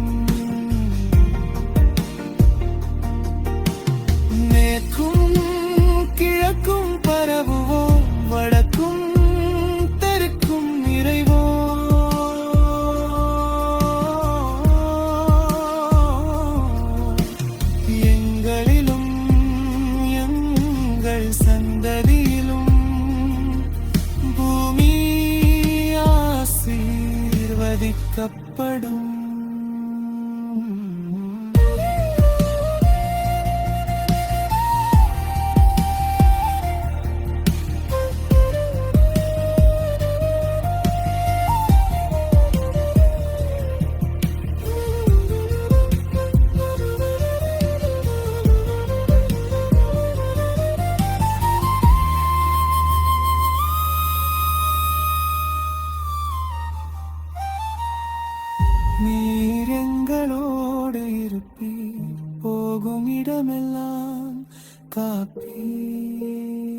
Speaker 2: மேற்கும் கிழக்கும் பரவுவோம், வடக்கும் தெற்கும் நிறைவோம். எங்களிலும் எங்கள் சந்ததியிலும் பூமி ஆசீர்வதிக்கப்படும். நீர் எங்களோடு இருப்பீர், போகும் இடமெல்லாம் காப்பீர்.